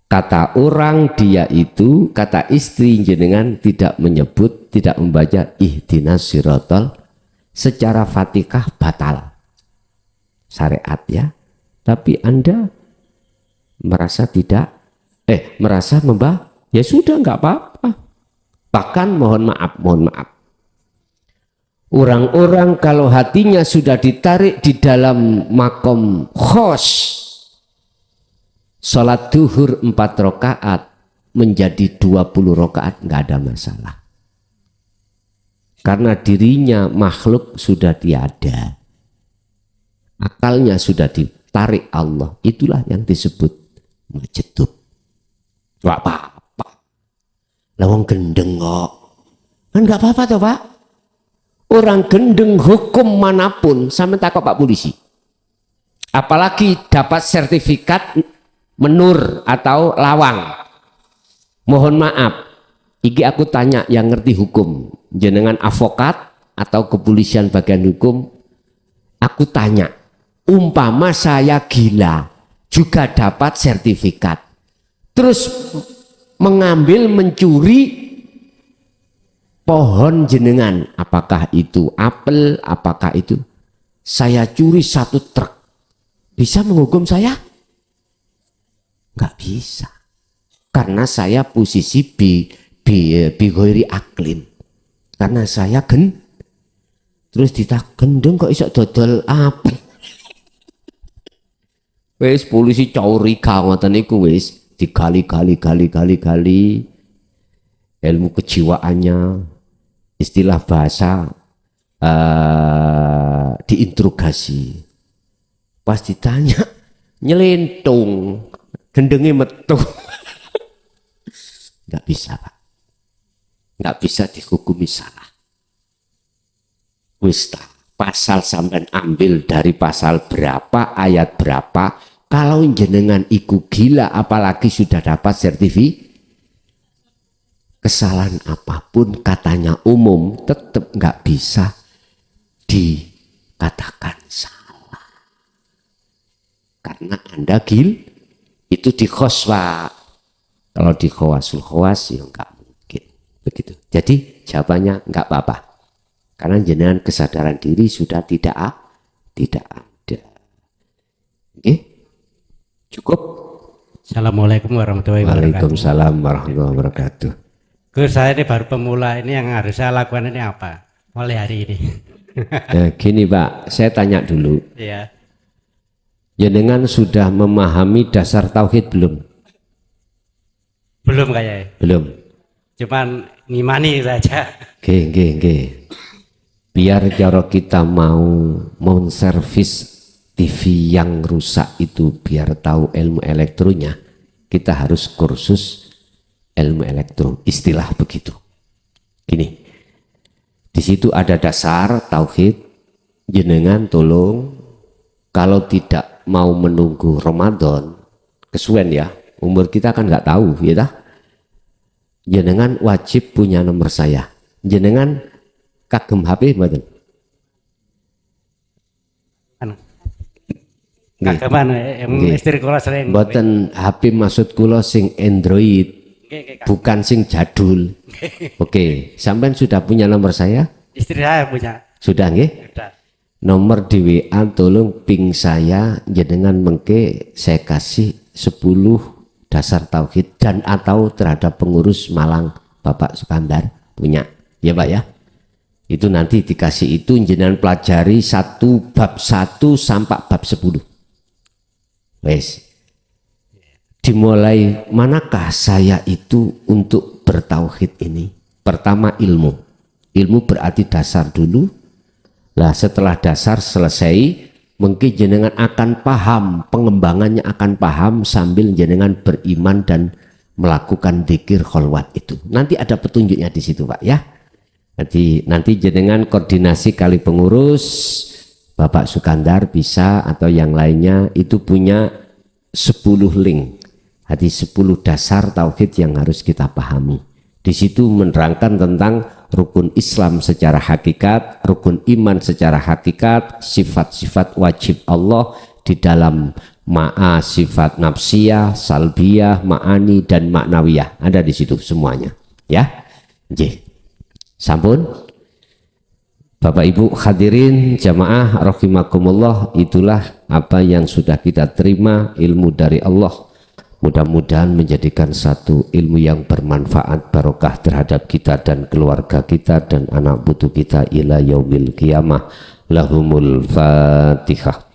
Kata orang dia itu, kata istri jenengan tidak menyebut, tidak membaca ihdinas sirotol secara Fatihah batal. Syariat ya. Tapi Anda merasa tidak, merasa ya sudah nggak apa-apa. Bahkan mohon maaf. Orang-orang kalau hatinya sudah ditarik di dalam makom khos, sholat duhur 4 rakaat menjadi 20 rakaat nggak ada masalah. Karena dirinya makhluk sudah tiada. Akalnya sudah ditarik Allah. Itulah yang disebut majedub. Nggak apa-apa. Lawang gendeng kok. Kan nggak apa-apa toh Pak. Orang gendeng hukum manapun sampai takut Pak polisi. Apalagi dapat sertifikat menur atau lawang. Mohon maaf, iki aku tanya yang ngerti hukum. Jenengan avokat atau kepolisian bagian hukum, aku tanya, umpama saya gila juga dapat sertifikat. Terus mengambil, mencuri pohon jenengan, apakah itu apel, apakah itu saya curi 1 truk, bisa menghukum saya? Nggak bisa, karena saya posisi bigori aklim, karena saya terus gendeng kok iso dodol apel. Wis polisi curiga ngoten niku, wis digali ilmu kejiwaannya, istilah bahasa diinterogasi. Pas ditanya nyelentung, gendengnya metu. Nggak bisa Pak, nggak bisa dihukumi salah. Wis pasal sampean ambil dari pasal berapa, ayat berapa. Kalau jenengan iku gila, apalagi sudah dapat sertifikat, kesalahan apapun katanya umum tetap nggak bisa dikatakan salah, karena Anda itu di khos Pak. Kalau di khawasul khawas ya nggak mungkin begitu. Jadi jawabannya nggak apa-apa, karena jenengan kesadaran diri sudah tidak ada. Oke, cukup. Assalamualaikum warahmatullahi wabarakatuh. Waalaikumsalam warahmatullahi wabarakatuh. Gus, saya ini baru pemula, ini yang harus saya lakukan ini apa mulai hari ini? Gini Pak, saya tanya dulu. Iya. Jenengan sudah memahami dasar tauhid belum? Belum kayaknya. Belum. Cuman ngimani saja. Oke. Biar cara kita mau servis TV yang rusak itu, biar tahu ilmu elektronya, kita harus kursus ilmu elektro, istilah begitu. Gini, di situ ada dasar tauhid. Jenengan tolong, kalau tidak mau menunggu Ramadan, kesuwen ya, umur kita kan nggak tahu, ya dah. Jenengan wajib punya nomor saya. Jenengan kagem HP mboten? Kageman, istri kula sering. Mboten HP maksud kula sing Android. Bukan sing jadul. Oke, sampean sudah punya nomor saya? Istri saya punya. Sudah nggih? Sudah. Nomor di WA tolong ping saya, jenengan mengke saya kasih 10 dasar tauhid dan atau terhadap pengurus Malang Bapak Sukandar punya. Ya Pak ya. Itu nanti dikasih itu jenengan pelajari bab 1 sampai bab 10. Wes. Dimulai manakah saya itu untuk bertauhid ini? Pertama ilmu berarti dasar dulu. Lah setelah dasar selesai, mungkin jenengan akan paham, pengembangannya akan paham sambil jenengan beriman dan melakukan dzikir kholwat itu. Nanti ada petunjuknya di situ Pak ya. Nanti jenengan koordinasi kali pengurus, Bapak Sukandar bisa atau yang lainnya itu punya 10 link. 10 dasar tauhid yang harus kita pahami. Di situ menerangkan tentang rukun Islam secara hakikat, rukun iman secara hakikat, sifat-sifat wajib Allah di dalam sifat nafsiyah, salbiyah, ma'ani dan maknawiyah. Ada di situ semuanya. Ya. Nggih. Sampun. Bapak Ibu hadirin jamaah rahimakumullah, itulah apa yang sudah kita terima ilmu dari Allah. Mudah-mudahan menjadikan satu ilmu yang bermanfaat barokah terhadap kita dan keluarga kita dan anak putu kita ila yaumil qiyamah. Lahumul Fatihah.